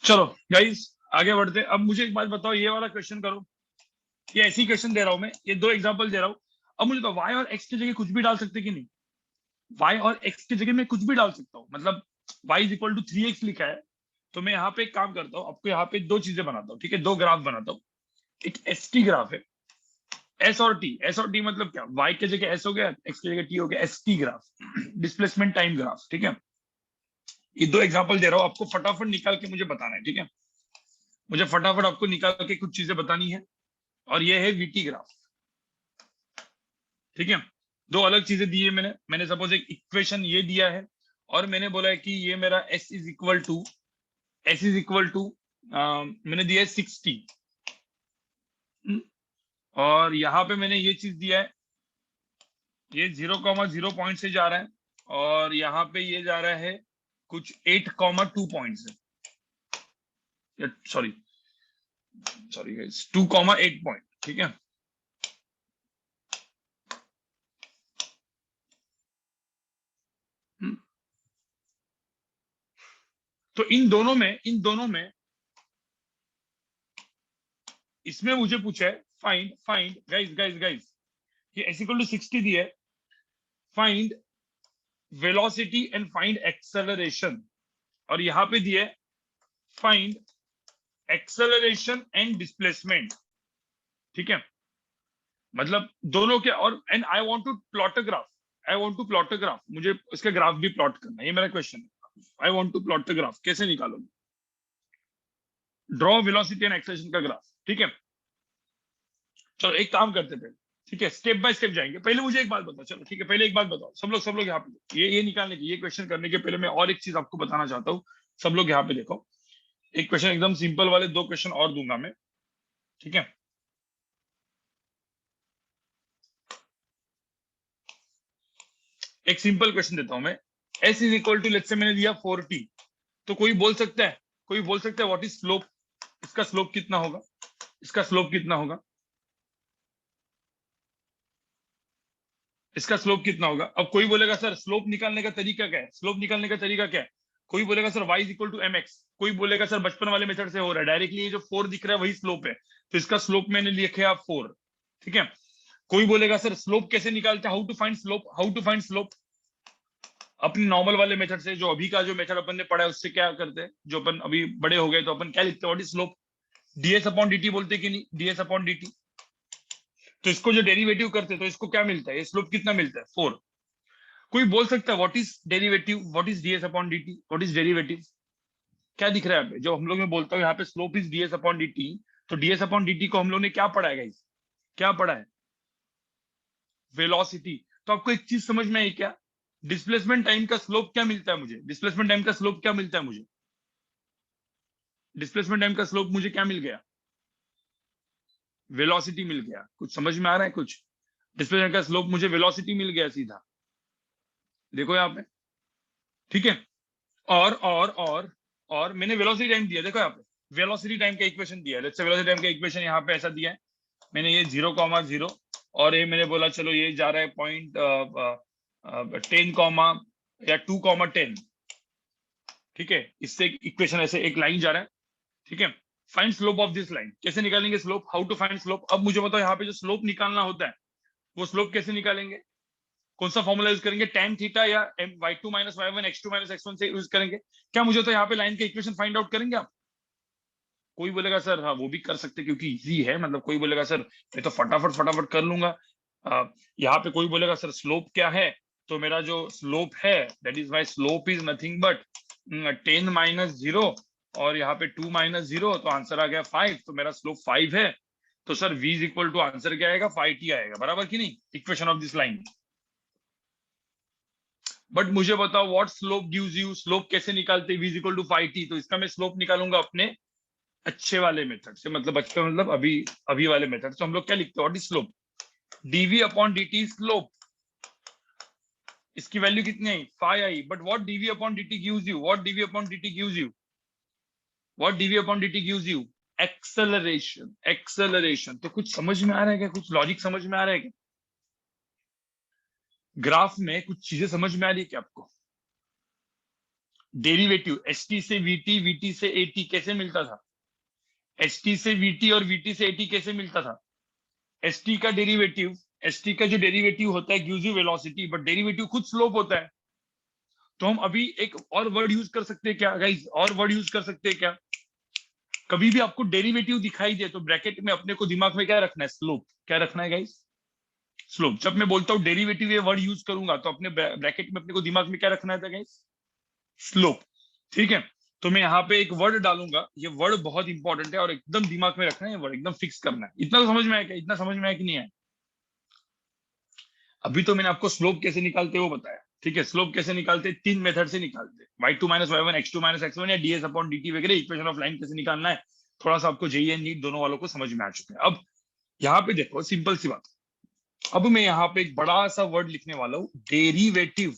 चलो गाइस आगे बढ़ते हैं। अब मुझे एक बात बताओ, ये वाला क्वेश्चन करो, ये ऐसी क्वेश्चन दे रहा हूं मैं, ये दो एग्जांपल दे रहा हूँ। अब मुझे तो y और x की जगह कुछ भी डाल सकते कि नहीं? y और x की जगह मैं कुछ भी डाल सकता हूँ, मतलब y is equal to 3x लिखा है, तो मैं यहाँ पे एक काम करता हूँ, आपको यहाँ पे दो चीजें बनाता हूँ, ठीक है, दो ग्राफ बनाता हूँ। एक st ग्राफ है, एस और टी मतलब क्या, y की जगह s हो गया, x की जगह t हो गया, st graph, displacement time graph, ठीक है। ये दो एग्जांपल दे रहा हूँ, आपको फटाफट निकाल के मुझे बताना है, ठीक है। मुझे फटाफट आपको निकाल के कुछ चीजें बतानी है, और ये है वीटी ग्राफ, ठीक है। दो अलग चीजें दी है मैंने सपोज एक इक्वेशन ये दिया है, और मैंने बोला है कि ये मेरा एस इज इक्वल टू मैंने दिया है 60, और यहाँ पे मैंने ये चीज दिया है, ये 0,0 पॉइंट से जा रहा है, और यहाँ पे ये जा रहा है कुछ 8,2 पॉइंट से, सॉरी सॉरी 2,8 पॉइंट, ठीक है। तो इन दोनों में इसमें मुझे पूछा है find find guys guys guys, ये एस इक्वल टू 60 दिया है, find velocity and find acceleration, और यहां पे दिया है फाइंड एक्सेलरेशन एंड डिस्प्लेसमेंट, ठीक है। मतलब दोनों के, और and I want to plot a graph, मुझे इसका ग्राफ भी प्लॉट करना है, ये मेरा क्वेश्चन है। I want to plot the graph, कैसे निकालोगे? ड्रॉ वेलोसिटी एंड एक्सेलरेशन का ग्राफ, ठीक है। चलो एक काम करते पहले, ठीक है, स्टेप बाय स्टेप जाएंगे। पहले मुझे एक बात बताओ, चलो ठीक है, पहले एक बात बताओ, सब लोग यहाँ पे, ये निकालने की, ये क्वेश्चन करने के पहले मैं और एक चीज आपको बताना चाहता हूँ। सब लोग यहाँ पे देखो, एक क्वेश्चन एकदम सिंपल वाले दो क्वेश्चन और दूंगा मैं, ठीक है। एक सिंपल क्वेश्चन देता हूं मैं, s is equal to, let's say मैंने दिया 4t, तो कोई बोल सकता है व्हाट इज स्लोप, इसका स्लोप कितना होगा, इसका स्लोप कितना होगा, इसका स्लोप कितना होगा? अब कोई बोलेगा सर स्लोप निकालने का तरीका क्या है, स्लोप निकालने का तरीका क्या है? कोई बोलेगा sir y is equal to mx, कोई बोलेगा सर बचपन वाले मेथड से हो रहा है, डायरेक्टली ये जो 4 दिख रहा है वही स्लोप है, तो इसका स्लोप मैंने लिखा है 4, ठीक है। कोई बोलेगा सर स्लोप कैसे निकालते हैं, हाउ टू फाइंड स्लोप, अपने नॉर्मल वाले मेथड से, जो अभी का जो मेथड अपन ने पढ़ा है उससे क्या करते हैं, जो अपन अभी बड़े हो गए तो अपन क्या लिखते हैं, what is slope, ds upon dt बोलते कि नहीं, ds अपॉन dt, तो इसको जो डेरिवेटिव करते हैं तो इसको क्या मिलता है, ये स्लोप कितना मिलता है 4। कोई बोल सकता है what is derivative, what is ds upon dt, what is derivative, क्या दिख रहा है यहाँ पे, जो हम लोग में बोलता हूँ यहाँ पे slope is ds upon dt, तो ds अपॉन dt को हम लोग ने क्या पढ़ा है गाइस, क्या पढ़ा है, वेलोसिटी। तो आपको एक चीज समझ में आई क्या, डिस्प्लेसमेंट टाइम का स्लोप क्या मिलता है मुझे, डिस्प्लेसमेंट टाइम का स्लोप क्या मिलता है मुझे, डिस्प्लेसमेंट टाइम का स्लोप मुझे क्या मिल गया, वेलोसिटी मिल गया। कुछ समझ में आ रहा है कुछ, डिस्प्लेसमेंट का स्लोप मुझे वेलोसिटी मिल गया सीधा, देखो यहाँ पे, ठीक है। और मैंने वेलोसिटी टाइम दिया, देखो यहाँ पे वेलोसिटी टाइम का इक्वेशन दिया है, लेट्स से वेलोसिटी टाइम का इक्वेशन यहाँ पे ऐसा दिया है, मैंने ये 0,0 और ये मैंने बोला चलो ये जा रहा है पॉइंट 10 कॉमा या 2,10, ठीक है। इससे इक्वेशन ऐसे एक लाइन जा रहा है, ठीक है। Find slope of this line, कैसे निकालेंगे slope, how to find slope. अब मुझे बताओ यहाँ पे जो स्लोप निकालना होता है वो स्लोप कैसे निकालेंगे, कौन सा फॉर्मूला यूज करेंगे, tan थीटा या y2 minus y1 x2 minus x1 से यूज करेंगे क्या? मुझे तो यहाँ पे लाइन के इक्वेशन फाइंड आउट करेंगे आप। कोई बोलेगा सर हाँ वो भी कर सकते क्योंकि इजी है, मतलब कोई बोलेगा सर मैं तो फटाफट फटाफट कर लूंगा। यहाँ पे कोई बोलेगा सर स्लोप क्या है, तो मेरा जो स्लोप है that is my slope is nothing but 10 minus 0, और यहाँ पे 2 माइनस 0, तो आंसर आ गया 5, तो मेरा स्लोप 5 है। तो sir v is equal to answer क्या आएगा, 5t आएगा, बराबर कि नहीं, equation of this line. But मुझे बताओ what slope gives you, slope कैसे निकालते, v is equal to 5t, तो इसका मैं स्लोप निकालूंगा अपने अच्छे वाले मेथड से, मतलब अच्छे मतलब अभी अभी वाले मेथड से। हम लोग क्या लिखते हैं, what is slope, dv upon dt slope, इसकी वैल्यू कितनी आई 5 आई, but what dv upon dt gives you, what dv upon dt gives you, what dv upon dt gives you, acceleration, acceleration. तो कुछ समझ में आ रहा है क्या, कुछ लॉजिक समझ में आ रहा है क्या, ग्राफ में कुछ चीजें समझ में आ रही है क्या आपको, डेरिवेटिव एस टी से वीटी, वीटी से एटी कैसे मिलता था? एस टी से वीटी और वीटी से एटी कैसे मिलता था? एस टी का डेरिवेटिव, एस टी का जो डेरिवेटिव होता है gives you velocity, but derivative खुद स्लोप होता है। तो हम अभी एक और वर्ड यूज कर सकते हैं क्या गाइस? और वर्ड यूज कर सकते हैं क्या? कभी भी आपको डेरिवेटिव दिखाई दे तो ब्रैकेट में अपने को दिमाग में क्या रखना है? स्लोप। क्या रखना है गाइस? स्लोप। जब मैं बोलता हूँ डेरिवेटिव ये वर्ड यूज करूंगा तो अपने ब्रैकेट में अपने को दिमाग में क्या रखना है गाइस? स्लोप। ठीक है, तो मैं यहाँ पे एक वर्ड डालूंगा, ये वर्ड बहुत इंपॉर्टेंट है और एकदम दिमाग में रखना है, ये वर्ड एकदम फिक्स करना है। इतना तो समझ में आया क्या? इतना समझ में आया कि नहीं आया? अभी तो मैंने आपको स्लोप कैसे निकालते हैं वो बताया। ठीक है, स्लोप कैसे निकालते हैं? 3 मेथड से निकालते हैं, y2 minus y1, x2 minus x1 या ds अपॉन dt वगैरह। इक्वेशन ऑफ लाइन कैसे निकालना है थोड़ा सा आपको जेईई एंड नीट दोनों वालों को समझ में आ चुके हैं। अब यहाँ पे देखो सिंपल सी बात, अब मैं यहाँ पे एक बड़ा सा वर्ड लिखने वाला हूँ, डेरिवेटिव।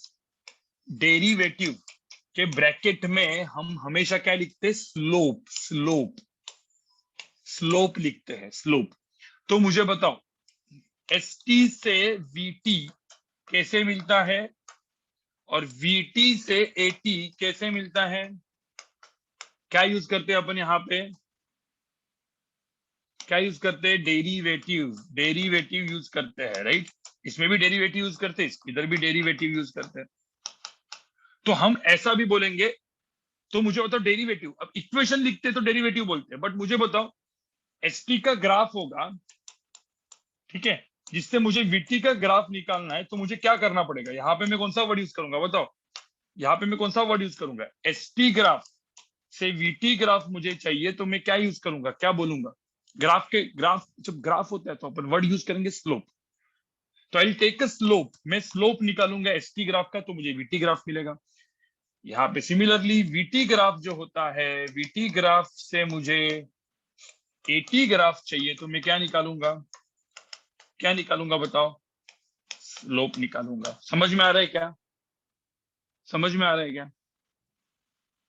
डेरिवेटिव के ब्रैकेट में हम हमेशा क्या लिखते हैं? स्लोप। स्लोप, स्लोप लिखते हैं, स्लोप। तो मुझे बताओ एस टी से वीटी कैसे मिलता है और वीटी से एटी कैसे मिलता है? क्या यूज करते हैं अपन यहाँ पे? क्या यूज करते हैं? डेरिवेटिव। डेरिवेटिव यूज करते हैं, राइट? इसमें भी डेरिवेटिव यूज करते हैं, इधर भी डेरिवेटिव यूज करते हैं। तो हम ऐसा भी बोलेंगे, तो मुझे बताओ डेरिवेटिव, अब इक्वेशन लिखते तो डेरिवेटिव बोलते हैं, बट मुझे बताओ एस टी का ग्राफ होगा, ठीक है, जिससे मुझे वीटी का ग्राफ निकालना है, तो मुझे क्या करना पड़ेगा? यहाँ पे मैं कौन सा वर्ड यूज करूंगा बताओ? यहाँ पे मैं कौन सा वर्ड यूज करूंगा? एस टी ग्राफ से वीटी ग्राफ मुझे चाहिए, तो मैं क्या यूज करूंगा? क्या बोलूंगा? ग्राफ के ग्राफ, जब ग्राफ होता है तो अपन वर्ड यूज करेंगे स्लोप। तो आई टेक अ स्लोप, मैं स्लोप निकालूंगा एस टी ग्राफ का, तो मुझे वीटी ग्राफ मिलेगा। यहाँ पे सिमिलरली वीटी ग्राफ जो होता है, वीटी ग्राफ से मुझे एटी ग्राफ चाहिए, तो मैं क्या निकालूंगा? क्या निकालूंगा बताओ? स्लोप निकालूंगा। समझ में आ रहा है क्या? समझ में आ रहा है क्या?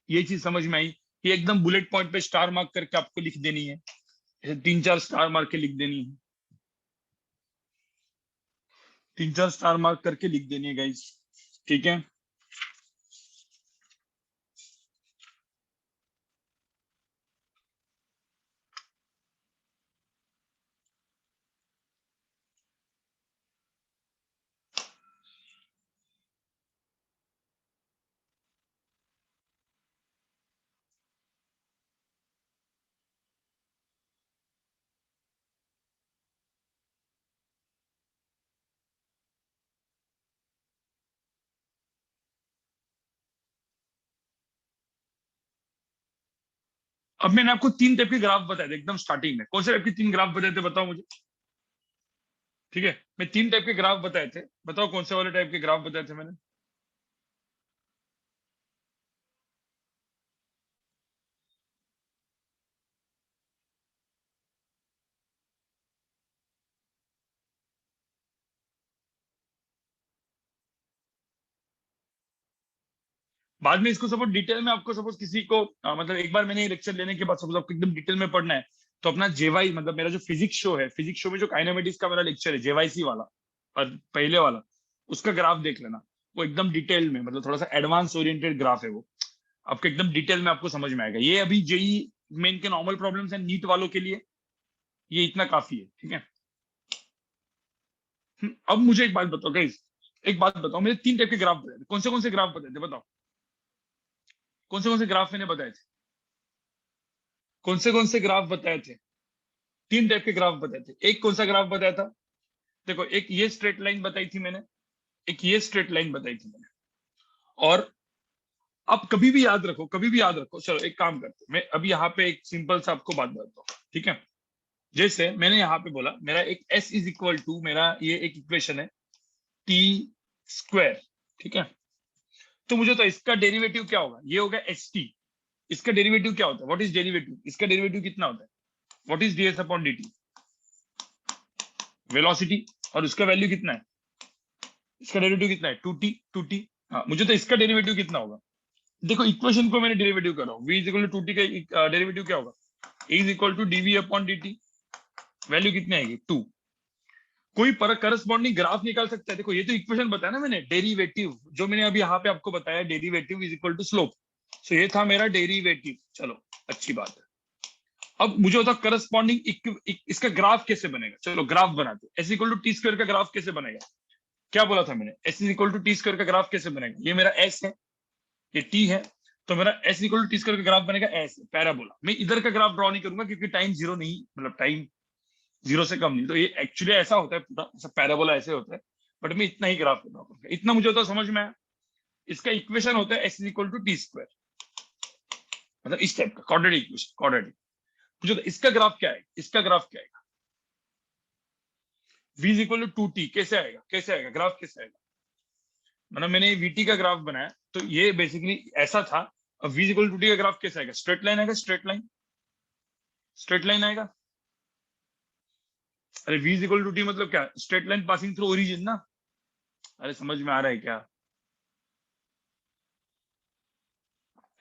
ये चीज समझ में आई? ये एकदम बुलेट पॉइंट पे स्टार मार्क करके आपको लिख देनी है, ऐसे 3-4 स्टार मार्क के लिख देनी है, 3-4 स्टार मार्क करके लिख देनी है गाइस। ठीक है, अब मैंने आपको 3 टाइप के ग्राफ बताए थे एकदम स्टार्टिंग में। कौन से टाइप के 3 ग्राफ बताए थे बताओ मुझे? ठीक है, मैं 3 टाइप के ग्राफ बताए थे, बताओ कौन से वाले टाइप के ग्राफ बताए थे मैंने? बाद में इसको सपोज डिटेल में आपको सपोज किसी को मतलब एक बार मैंने लेक्चर लेने के बाद सपोज आपको एकदम डिटेल में पढ़ना है, तो अपना जेवाई मतलब मेरा जो फिजिक्स शो है, फिजिक्स शो में जो काइनेमेटिक्स का मेरा लेक्चर है जेवाईसी वाला और पहले वाला, उसका ग्राफ देख लेना। वो एकदम डिटेल में मतलब थोड़ा सा एडवांस ओरिएंटेड ग्राफ है वो, आपको एकदम डिटेल में आपको समझ में आएगा। ये अभी जेई मेन के नॉर्मल प्रॉब्लम्स है, नीट वालों के लिए ये इतना काफी है। ठीक है, अब मुझे एक बात बताओ गाइस, एक बात बताओ, मेरे 3 टाइप के ग्राफ बताए थे, कौन से ग्राफ बताए थे बताओ? कौन से ग्राफ मैंने बताए थे? कौन से ग्राफ बताए थे? 3 टाइप के ग्राफ बताए थे। एक कौन सा ग्राफ बताया था? देखो, एक ये स्ट्रेट लाइन बताई थी मैंने, एक ये स्ट्रेट लाइन बताई थी मैंने। और आप कभी भी याद रखो, कभी भी याद रखो, चलो एक काम करते हैं, मैं अभी यहाँ पे एक सिंपल सा आपको बात बताता हूँ। ठीक है, जैसे मैंने यहाँ पे बोला मेरा एक s इज इक्वल टू, मेरा ये एक इक्वेशन है टी स्क्वायर। ठीक है, तो मुझे तो इसका डेरिवेटिव क्या होगा? ये होगा एस टी। इसका डेरिवेटिव क्या होता है? What is derivative? इसका डेरिवेटिव कितना होता है? What is DS upon dt? Velocity. और उसका वैल्यू कितना है? इसका डेरिवेटिव कितना है? 2t। 2t। हाँ, मुझे तो इसका डेरिवेटिव कितना होगा? देखो इक्वेशन को मैंने डेरिवेटिव कर रहा हूँ, v is equal to 2t का डेरिवेटिव क्या होगा? a is equal to dv upon dt। Value कितनी आएगी? 2। कोई पर करस्पॉन्डिंग ग्राफ निकाल सकता है। देखो ये तो इक्वेशन बताया ना मैंने, डेरिवेटिव जो मैंने अभी यहाँ पे आपको बताया, derivative is equal to slope. So ये था मेरा डेरिवेटिव। चलो अच्छी बात है। अब मुझे होता करस्पॉन्डिंग इसका ग्राफ कैसे बनेगा। चलो ग्राफ बनाते हैं। S equal to T square का ग्राफ कैसे बनेगा। क्या बोला था मैंने, S is equal to T square का ग्राफ कैसे बनेगा। ये मेरा एस है, ये टी है, तो मेरा S equal to T square का ग्राफ बनेगा एस पैराबोला। मैं इधर का ग्राफ ड्रॉ नहीं करूंगा क्योंकि टाइम जीरो नहीं, मतलब टाइम जीरो से कम नहीं, तो ये एक्चुअली ऐसा होता है पूरा, ऐसा पैराबोला ऐसे होता है, बट मैं इतना ही ग्राफ ड्रॉ करूंगा। इतना मुझे होता है समझ में आया। इसका इक्वेशन होता है S is equal to T square, मतलब इस टाइप का क्वाड्रेटिक इक्वेशन, क्वाड्रेटिक। मुझे इसका ग्राफ क्या है, इसका ग्राफ क्या है, v is equal to two T. कैसे आएगा, कैसे आएगा ग्राफ, कैसे आएगा। मतलब मैंने वीटी का ग्राफ बनाया तो ये बेसिकली ऐसा था। अब v is equal to T का ग्राफ कैसे आएगा, स्ट्रेट लाइन आएगा, स्ट्रेट लाइन, स्ट्रेट लाइन आएगा। अरे v is equal to T मतलब क्या, straight line passing through origin ना। अरे समझ में आ रहा है क्या।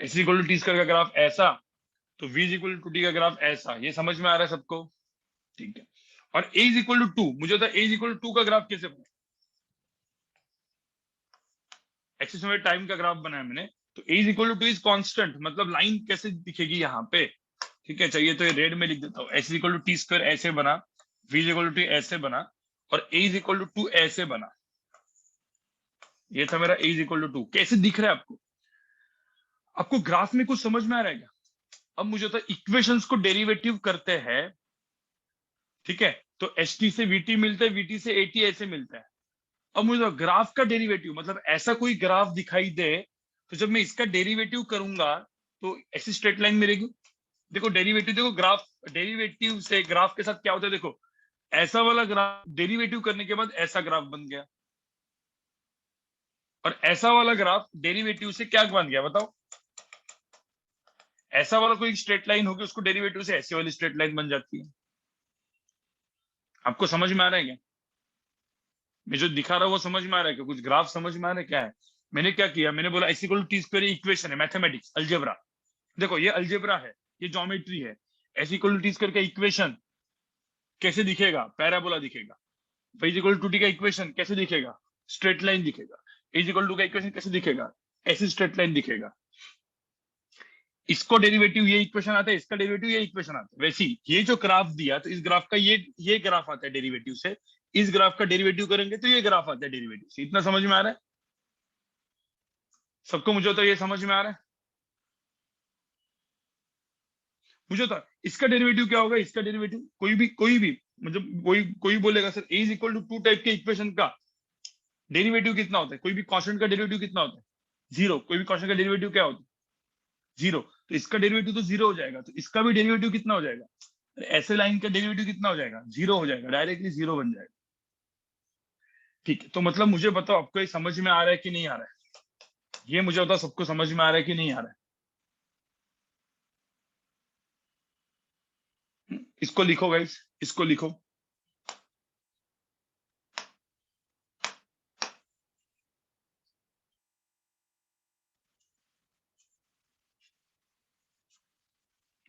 S equal to T square का ग्राफ ऐसा, तो v is equal to T का ग्राफ ऐसा। ये समझ में आ रहा है सबको, ठीक है। और a is equal to two, मुझे होता है a इज इक्वल टू का ग्राफ कैसे बने। एक्सिस में टाइम का ग्राफ बनाया मैंने, तो a is equal to two is constant, मतलब लाइन कैसे दिखेगी यहाँ पे। ठीक है, चाहिए तो ये रेड में लिख देता हूँ। S is equal to T square ऐसे बना, v is equal to T ऐसे बना, और a is equal to two ऐसे बना। ये था मेरा a is equal to two. कैसे दिख रहा है आपको, आपको ग्राफ में कुछ समझ में आ रहा है क्या। अब मुझे तो इक्वेशंस को डेरिवेटिव करते हैं, ठीक है, तो एच टी से वीटी मिलता है, वीटी से एटी ऐसे मिलता है। अब मुझे ग्राफ का डेरिवेटिव, मतलब ऐसा कोई ग्राफ दिखाई दे, तो जब मैं इसका डेरिवेटिव करूंगा तो ऐसी स्ट्रेट लाइन मिलेगी। देखो डेरिवेटिव, देखो ग्राफ, डेरिवेटिव से ग्राफ के साथ क्या होता है, देखो ऐसा वाला ग्राफ डेरिवेटिव करने के बाद ऐसा ग्राफ बन गया, और ऐसा वाला ग्राफ डेरिवेटिव से क्या बन गया बताओ। ऐसा वाला कोई स्ट्रेट लाइन होगी, उसको डेरिवेटिव से ऐसे वाली स्ट्रेट लाइन बन जाती है। आपको समझ में आ रहा है क्या, मैं जो दिखा रहा हूँ वो समझ में आ रहा है क्या, कुछ ग्राफ समझ में आ रहा है क्या है। मैंने क्या किया, मैंने बोला S equal to T square equation है, मैथमेटिक्स, अलजेब्रा। देखो ये अलजेब्रा है, ये ज्योमेट्री है। S equal to T square का इक्वेशन कैसे दिखेगा, पैराबोला दिखेगा। v is equal to T का इक्वेशन कैसे दिखेगा, स्ट्रेट लाइन दिखेगा। इज इक्वल टू का इक्वेशन कैसे दिखेगा, ऐसी स्ट्रेट लाइन दिखेगा। इसको डेरिवेटिव ये इक्वेशन आता है, इसका डेरिवेटिव ये इक्वेशन आता है। वैसे ही ये जो ग्राफ दिया, तो इस ग्राफ का ये ग्राफ आता है डेरिवेटिव से। इस ग्राफ का डेरिवेटिव करेंगे तो ये ग्राफ आता है डेरिवेटिव से। इतना समझ में आ रहा है सबको, मुझे तो ये समझ में आ रहा है। मुझे तो इसका डेरिवेटिव क्या होगा, इसका डेरिवेटिव कोई भी मतलब कोई बोलेगा sir A is equal to two type के इक्वेशन का डेरिवेटिव कितना होता है, कोई भी कांस्टेंट का डेरिवेटिव कितना होता है, जीरो। कोई भी कांस्टेंट का डेरिवेटिव क्या होता है, जीरो। तो इसका डेरिवेटिव तो जीरो हो जाएगा, तो इसका भी डेरिवेटिव कितना हो जाएगा, ऐसे लाइन का डेरिवेटिव कितना हो जाएगा, जीरो हो जाएगा, डायरेक्टली जीरो बन जाएगा। ठीक है, तो मतलब मुझे बताओ आपको ये समझ में आ रहा है कि नहीं आ रहा है। ये मुझे बताओ सबको समझ में आ रहा है कि नहीं आ रहा है। इसको लिखो गाइस, इसको लिखो।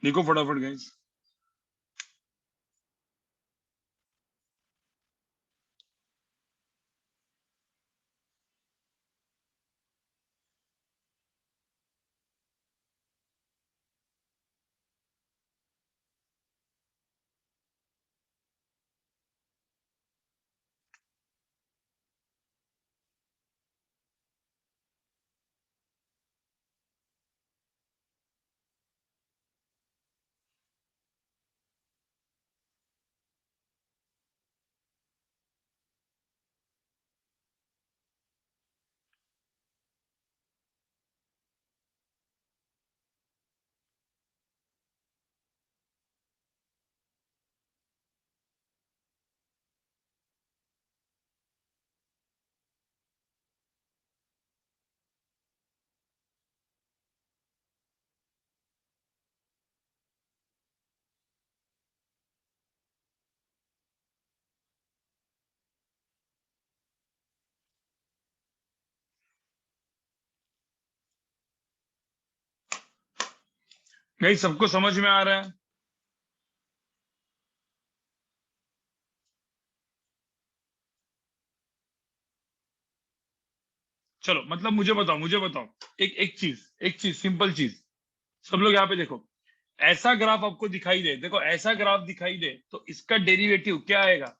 लिखो फटाफट गाइस। गाइस सबको समझ में आ रहा है। चलो मतलब मुझे बताओ एक चीज सिंपल चीज, सब लोग यहाँ पे देखो, ऐसा ग्राफ आपको दिखाई दे, देखो ऐसा ग्राफ दिखाई दे तो इसका डेरिवेटिव क्या आएगा,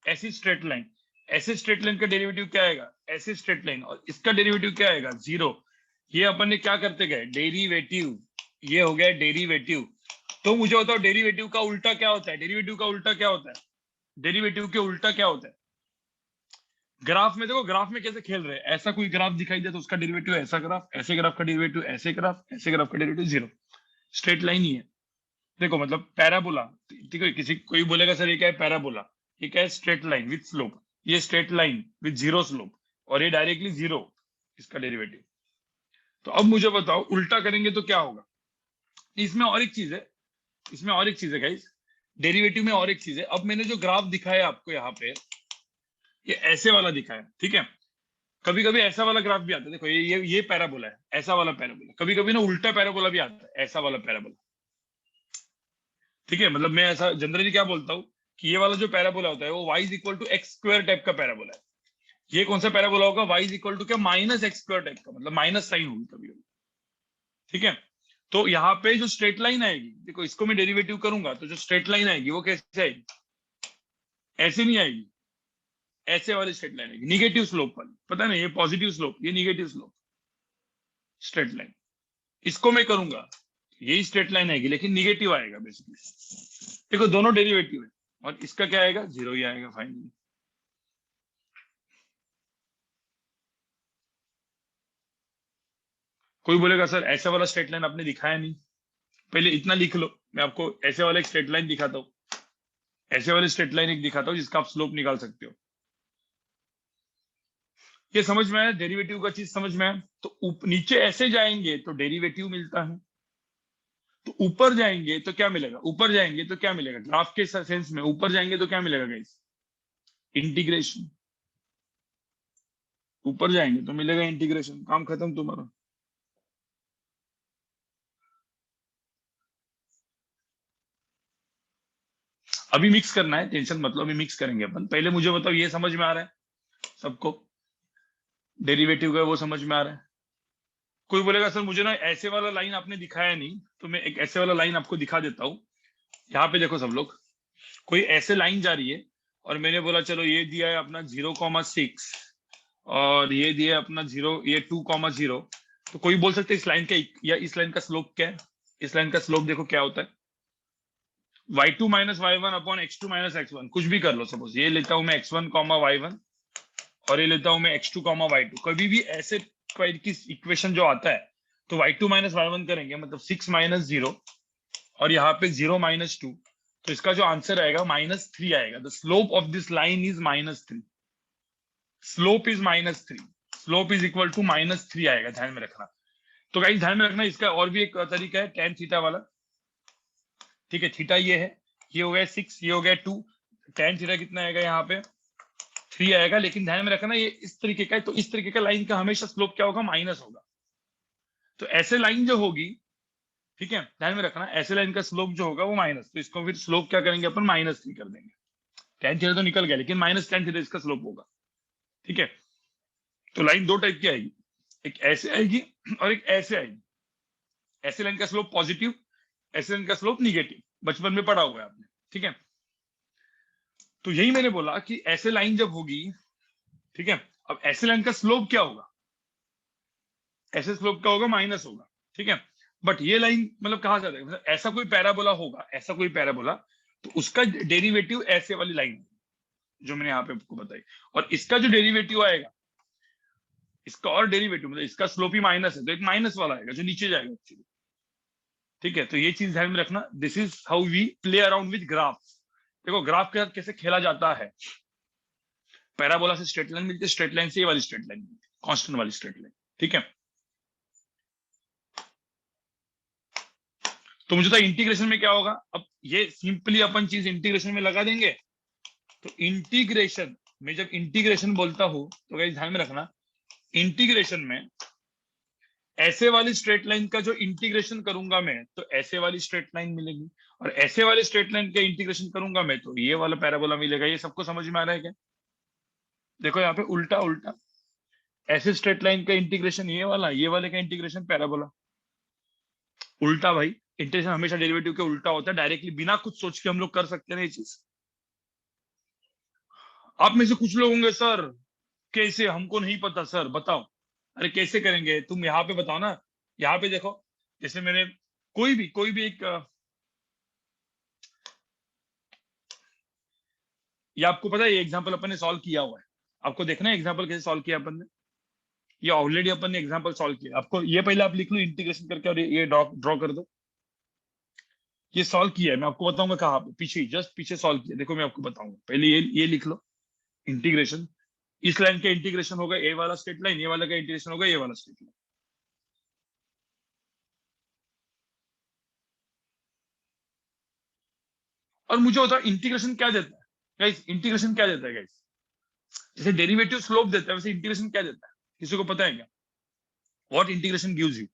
ऐसी स्ट्रेट लाइन, ऐसे स्ट्रेट लाइन का डेरिवेटिव क्या आएगा, ऐसे स्ट्रेट लाइन, और इसका डेरिवेटिव क्या आएगा, 0। ये अपन ने क्या करते गए, डेरिवेटिव, ये हो गया डेरिवेटिव। तो मुझे बताओ डेरिवेटिव का उल्टा क्या होता है, डेरिवेटिव का उल्टा क्या होता है, डेरिवेटिव के उल्टा क्या होता है। ग्राफ में देखो, ग्राफ में कैसे खेल रहे हैं, ऐसा कोई ग्राफ दिखाई दे तो उसका डेरिवेटिव ऐसा ग्राफ, ऐसे ग्राफ का डेरिवेटिव ऐसे ग्राफ, ऐसे ग्राफ का डेरिवेटिव 0। स्ट्रेट लाइन ही है। देखो मतलब पैराबोला, ठीक है, किसी कोई बोलेगा सर ये क्या है पैराबोला, ये क्या है स्ट्रेट लाइन विथ स्लोप, ये स्ट्रेट लाइन विथ 0 स्लोप, और ये डायरेक्टली 0 इसका डेरिवेटिव। तो अब मुझे बताओ उल्टा करेंगे तो क्या होगा। इसमें और एक चीज है, इसमें और एक चीज है गाइस, डेरिवेटिव में और एक चीज है। अब मैंने जो ग्राफ दिखाया आपको यहाँ पे, ये ऐसे वाला दिखाया, ठीक है। कभी कभी ऐसा वाला ग्राफ भी आता है, देखो ये पैराबोला है, ऐसा वाला पैराबोला, कभी कभी ना उल्टा पैराबोला भी आता है, ऐसा वाला पैराबोला, ठीक है। मतलब मैं ऐसा जनरली क्या बोलता हूँ कि ये वाला जो पैराबोला होता है वो y is equal to X square type का पैराबोला है। ये कौन सा पैराबोला होगा, y इज इक्वल टू क्या, माइनस एक्स स्क्वायर टाइप का, मतलब माइनस साइन होगी कभी कभी, ठीक है। तो यहाँ पे जो स्ट्रेट लाइन आएगी, देखो इसको मैं डेरिवेटिव करूंगा तो जो स्ट्रेट लाइन आएगी वो कैसे आएगी, ऐसे नहीं आएगी, ऐसे वाली स्ट्रेट लाइन आएगी, निगेटिव स्लोप वाली, पता नहीं ये पॉजिटिव स्लोप, ये निगेटिव स्लोप स्ट्रेट लाइन। इसको मैं करूंगा यही स्ट्रेट लाइन आएगी लेकिन निगेटिव आएगा बेसिकली। देखो दोनों डेरिवेटिव है, और इसका क्या आएगा, 0 ही आएगा फाइनली। कोई बोलेगा सर ऐसा वाला स्ट्रेट लाइन आपने दिखाया नहीं, पहले इतना लिख लो, मैं आपको ऐसे वाला एक स्ट्रेट लाइन दिखाता हूँ, ऐसे वाले स्ट्रेट लाइन एक दिखाता हूँ जिसका आप स्लोप निकाल सकते हो। ये समझ में आया, डेरिवेटिव का चीज समझ में आया। तो नीचे ऐसे जाएंगे तो डेरिवेटिव मिलता है, तो ऊपर जाएंगे तो क्या मिलेगा, ऊपर जाएंगे तो क्या मिलेगा, ग्राफ के सेंस में ऊपर जाएंगे तो क्या मिलेगा गाइस, इंटीग्रेशन। ऊपर जाएंगे तो मिलेगा इंटीग्रेशन, काम खत्म तुम्हारा। अभी मिक्स करना है, टेंशन मतलब अभी मिक्स करेंगे अपन। पहले मुझे बताओ ये समझ में आ रहा है सबको, डेरिवेटिव का वो समझ में आ रहा है। कोई बोलेगा सर मुझे ना ऐसे वाला लाइन आपने दिखाया नहीं, तो मैं एक ऐसे वाला लाइन आपको दिखा देता हूँ। यहाँ पे देखो सब लोग, कोई ऐसे लाइन जा रही है और मैंने बोला चलो ये दिया है अपना 0,6 और ये दिया है अपना 0, ये 2,0। तो कोई बोल सकते है इस लाइन का या इस लाइन का स्लोप क्या है, इस लाइन का स्लोप देखो क्या होता है, y2 minus y1 upon x2 minus x1, कुछ भी कर लो। सपोज ये लेता हूं मैं x1 कॉमा y1 और ये लेता हूं मैं x2 कॉमा y2। कभी भी ऐसे की इक्वेशन जो आता है तो y2 माइनस y1 करेंगे, मतलब 6 माइनस 0 और यहाँ पे 0 माइनस 2, तो इसका जो आंसर आएगा -3 आएगा। The slope of this line is -3, slope is -3, slope is equal to -3 आएगा, ध्यान में रखना। तो गाइस ध्यान में रखना, इसका और भी एक तरीका है tan थीटा वाला, ठीक है। थीटा ये है, ये हो गया 6, ये हो गया 2, tan थीटा कितना आएगा यहाँ पे 3 आएगा। लेकिन ध्यान में रखना ये इस तरीके का है, तो इस तरीके का लाइन का हमेशा स्लोप क्या होगा, माइनस होगा। तो ऐसे लाइन जो होगी, ठीक है, ध्यान में रखना ऐसे लाइन का स्लोप जो होगा वो माइनस, तो इसको फिर स्लोप क्या करेंगे अपन, -3 कर देंगे। tan थीटा तो निकल गया लेकिन -tan थीटा इसका स्लोप होगा, ठीक है। तो लाइन दो टाइप की आएगी, एक ऐसे आएगी और एक ऐसे आएगी। ऐसे लाइन का स्लोप पॉजिटिव, ऐसे लाइन का स्लोप निगेटिव, बचपन में पढ़ा हुआ है आपने, ठीक है। तो यही मैंने बोला कि ऐसे लाइन जब होगी, ठीक है, अब ऐसे लाइन का स्लोप क्या होगा, ऐसे स्लोप क्या होगा, माइनस होगा, ठीक है। बट ये लाइन मतलब कहा जाता है, मतलब ऐसा कोई पैराबोला होगा, ऐसा कोई पैराबोला, तो उसका डेरिवेटिव ऐसे वाली लाइन जो मैंने यहाँ पे आपको बताई, और इसका जो डेरिवेटिव आएगा, इसका और डेरिवेटिव मतलब इसका स्लोप ही माइनस है तो एक माइनस वाला आएगा जो नीचे जाएगा एक्चुअली, ठीक है। तो ये चीज ध्यान में रखना, this is how we play around with graph. देखो ग्राफ के साथ कैसे खेला जाता है, पैराबोला से स्ट्रेट लाइन मिलती है, स्ट्रेट लाइन से ये वाली स्ट्रेट लाइन मिलती है, कांस्टेंट वाली स्ट्रेट लाइन, ठीक है। तो मुझे तो इंटीग्रेशन में क्या होगा, अब ये सिंपली अपन चीज इंटीग्रेशन में लगा देंगे। तो इंटीग्रेशन में जब इंटीग्रेशन बोलता हूं तो गाइस ध्यान में रखना, इंटीग्रेशन में ऐसे वाली स्ट्रेट लाइन का जो इंटीग्रेशन करूंगा मैं तो ऐसे वाली स्ट्रेट लाइन मिलेगी, और ऐसे वाली स्ट्रेट लाइन का इंटीग्रेशन करूंगा मैं तो ये वाला पैराबोला मिलेगा। ये सबको समझ में आ रहा है क्या, देखो यहाँ पे उल्टा उल्टा, ऐसे स्ट्रेट लाइन का इंटीग्रेशन ये वाले का इंटीग्रेशन पैराबोला। उल्टा भाई, इंटीग्रेशन हमेशा डेरिवेटिव के उल्टा होता है, डायरेक्टली बिना कुछ सोच के हम लोग कर सकते हैं ये चीज। आप में से कुछ लोग होंगे सर कैसे, हमको नहीं पता सर बताओ। अरे कैसे करेंगे, तुम यहाँ पे बताओ ना। यहाँ पे देखो, जैसे मैंने कोई भी एक ये आपको पता है, ये एग्जांपल अपन ने सॉल्व किया हुआ है। आपको देखना है एग्जांपल कैसे सॉल्व किया अपन ने। ये ऑलरेडी अपन ने एग्जांपल सॉल्व किया। आपको ये पहले आप लिख लो इंटीग्रेशन करके, और ये ड्रॉ कर दो। ये सॉल्व किया है, मैं आपको बताऊंगा कहाँ पे, पीछे जस्ट पीछे सॉल्व किया। देखो मैं आपको बताऊंगा, पहले ये लिख लो इंटीग्रेशन। इस लाइन का इंटीग्रेशन होगा ए वाला स्ट्रेट लाइन, ये वाला का इंटीग्रेशन होगा ये वाला स्ट्रेट लाइन। और मुझे होता है इंटीग्रेशन क्या देता है गाइस, इंटीग्रेशन क्या देता है गाइस। जैसे डेरिवेटिव स्लोप देता है, वैसे इंटीग्रेशन क्या देता है, किसी को पता है क्या? What integration gives you?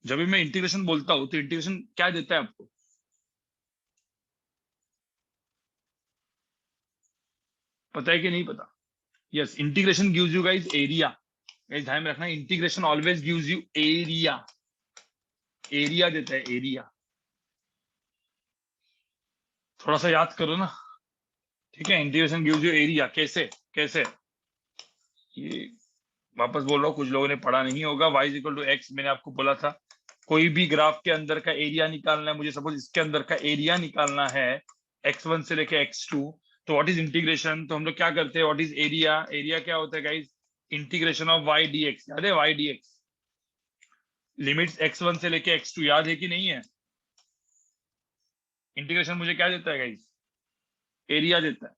जब भी मैं इंटीग्रेशन बोलता हूं तो इंटीग्रेशन क्या देता है आपको? पता है कि नहीं पता? Yes, integration gives you guys area. Guys ध्यान में रखना, integration always gives you area. Area देता है, एरिया। थोड़ा सा याद करो ना। ठीक है, इंटीग्रेशन गिव्स यू एरिया। कैसे कैसे? ये वापस बोल रहा हूँ, कुछ लोगों ने पढ़ा नहीं होगा। y is equal to X, मैंने आपको बोला था कोई भी ग्राफ के अंदर का एरिया निकालना है मुझे, सपोज इसके अंदर का एरिया निकालना है x1 से लेके x2, तो व्हाट इज इंटीग्रेशन? तो हम लोग क्या करते हैं, व्हाट इज एरिया? एरिया क्या होता है guys? Integration of y dx। याद है y dx? लिमिट्स x1 से लेके x2, याद है कि नहीं है? इंटीग्रेशन मुझे क्या देता है गाइस? एरिया देता है।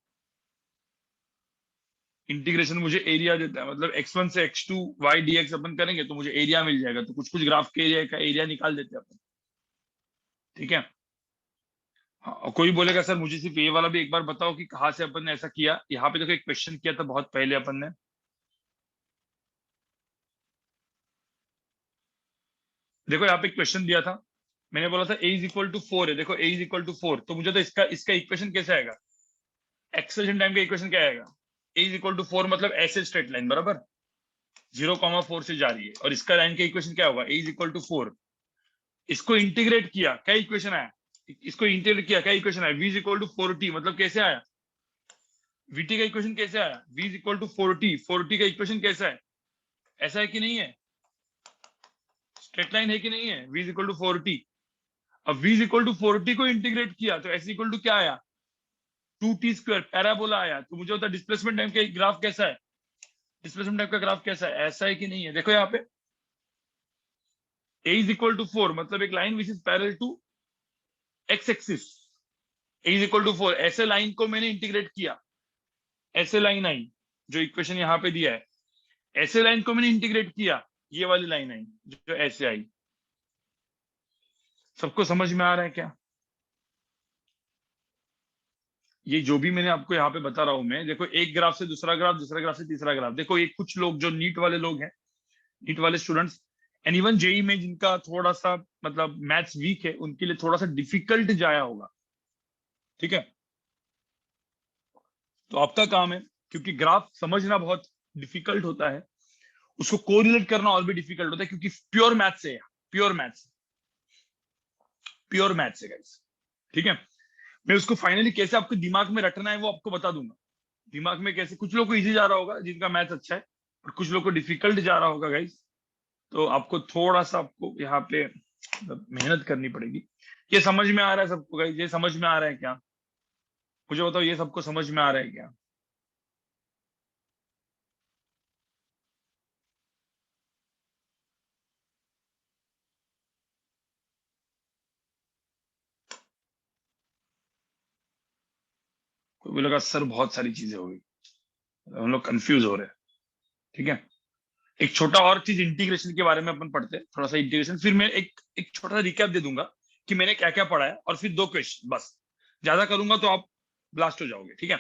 इंटीग्रेशन मुझे एरिया देता है, मतलब x1 से x2 y dx अपन करेंगे तो मुझे एरिया मिल जाएगा। तो कुछ कुछ ग्राफ के एरिया का एरिया निकाल देते हैं अपन। ठीक है। हाँ, और कोई बोलेगा सर मुझे सिर्फ ये वाला भी एक बार बताओ कि कहाँ से अपन ने ऐसा किया। यहाँ पे देखो एक क्वेश्चन किया था बहुत पहले अपन ने। देखो यहाँ पे क्वेश्चन दिया था, मैंने बोला था a इज इक्वल टू 4 है। देखो a इज इक्वल टू 4, तो मुझे तो इसका इसका इक्वेशन कैसे आएगा? एक्सेलरेशन टाइम का इक्वेशन क्या आएगा? a इज इक्वल टू 4 मतलब ऐसे स्ट्रेट लाइन बराबर 0,4 से जा रही है, और इसका लाइन का इक्वेशन क्या होगा? a is equal to 4। इसको इंटीग्रेट किया, क्या इक्वेशन आया? इसको इंटीग्रेट किया, क्या इक्वेशन आया? v is equal to 4t, मतलब कैसे आया? vt का इक्वेशन कैसे आया? v is equal to 4t, 4t का इक्वेशन कैसा है? ऐसा है कि नहीं है? स्ट्रेट लाइन है कि नहीं है? v is equal to 4t। अब v is equal to 4t को इंटीग्रेट किया तो s इक्वल टू क्या आया? 2t स्क्वायर, पैराबोला आया। तो मुझे होता है डिस्प्लेसमेंट टाइम का ग्राफ कैसा है? डिस्प्लेसमेंट टाइम का ग्राफ कैसा है? ऐसा है कि नहीं है? देखो यहाँ पे a इज इक्वल टू 4 मतलब एक line which is parallel to x axis. a is equal to 4, ऐसे लाइन को मैंने इंटीग्रेट किया, ऐसे लाइन आई जो इक्वेशन यहाँ पे दिया है, ऐसे लाइन को मैंने इंटीग्रेट किया, ये वाली लाइन आई जो ऐसे आई। सबको समझ में आ रहा है क्या? ये जो भी मैंने आपको यहाँ पे बता रहा हूं मैं, देखो एक ग्राफ से दूसरा ग्राफ, दूसरा ग्राफ से तीसरा ग्राफ। देखो ये कुछ लोग जो नीट वाले लोग हैं, नीट वाले स्टूडेंट्स, एंड इवन जेई में जिनका थोड़ा सा मतलब मैथ्स वीक है, उनके लिए थोड़ा सा डिफिकल्ट जाया होगा। ठीक है, तो आपका काम है, क्योंकि ग्राफ समझना बहुत डिफिकल्ट होता है, उसको कोरिलेट करना और भी डिफिकल्ट होता है, क्योंकि प्योर मैथ्स है, प्योर मैथ्स, प्योर मैथ्स है गाइस। ठीक है, मैं उसको फाइनली कैसे आपके दिमाग में रटना है वो आपको बता दूंगा। दिमाग में कैसे, कुछ लोग को इजी जा रहा होगा जिनका मैथ अच्छा है, और कुछ लोग को डिफिकल्ट जा रहा होगा गाइस। तो आपको थोड़ा सा आपको यहाँ पे मेहनत करनी पड़ेगी। ये समझ में आ रहा है सबको गाइस? ये समझ में आ रहा है क्या? मुझे बताओ, ये सबको समझ में आ रहा है क्या? कोई बोलेगा सर बहुत सारी चीजें हो गई, हम लोग कंफ्यूज हो रहे हैं। ठीक है, एक छोटा और चीज इंटीग्रेशन के बारे में अपन पढ़ते हैं, थोड़ा सा इंटीग्रेशन, फिर मैं एक छोटा सा रिकैप दे दूंगा कि मैंने क्या क्या पढ़ा है, और फिर दो क्वेश्चन बस। ज्यादा करूंगा तो आप ब्लास्ट हो जाओगे। ठीक है,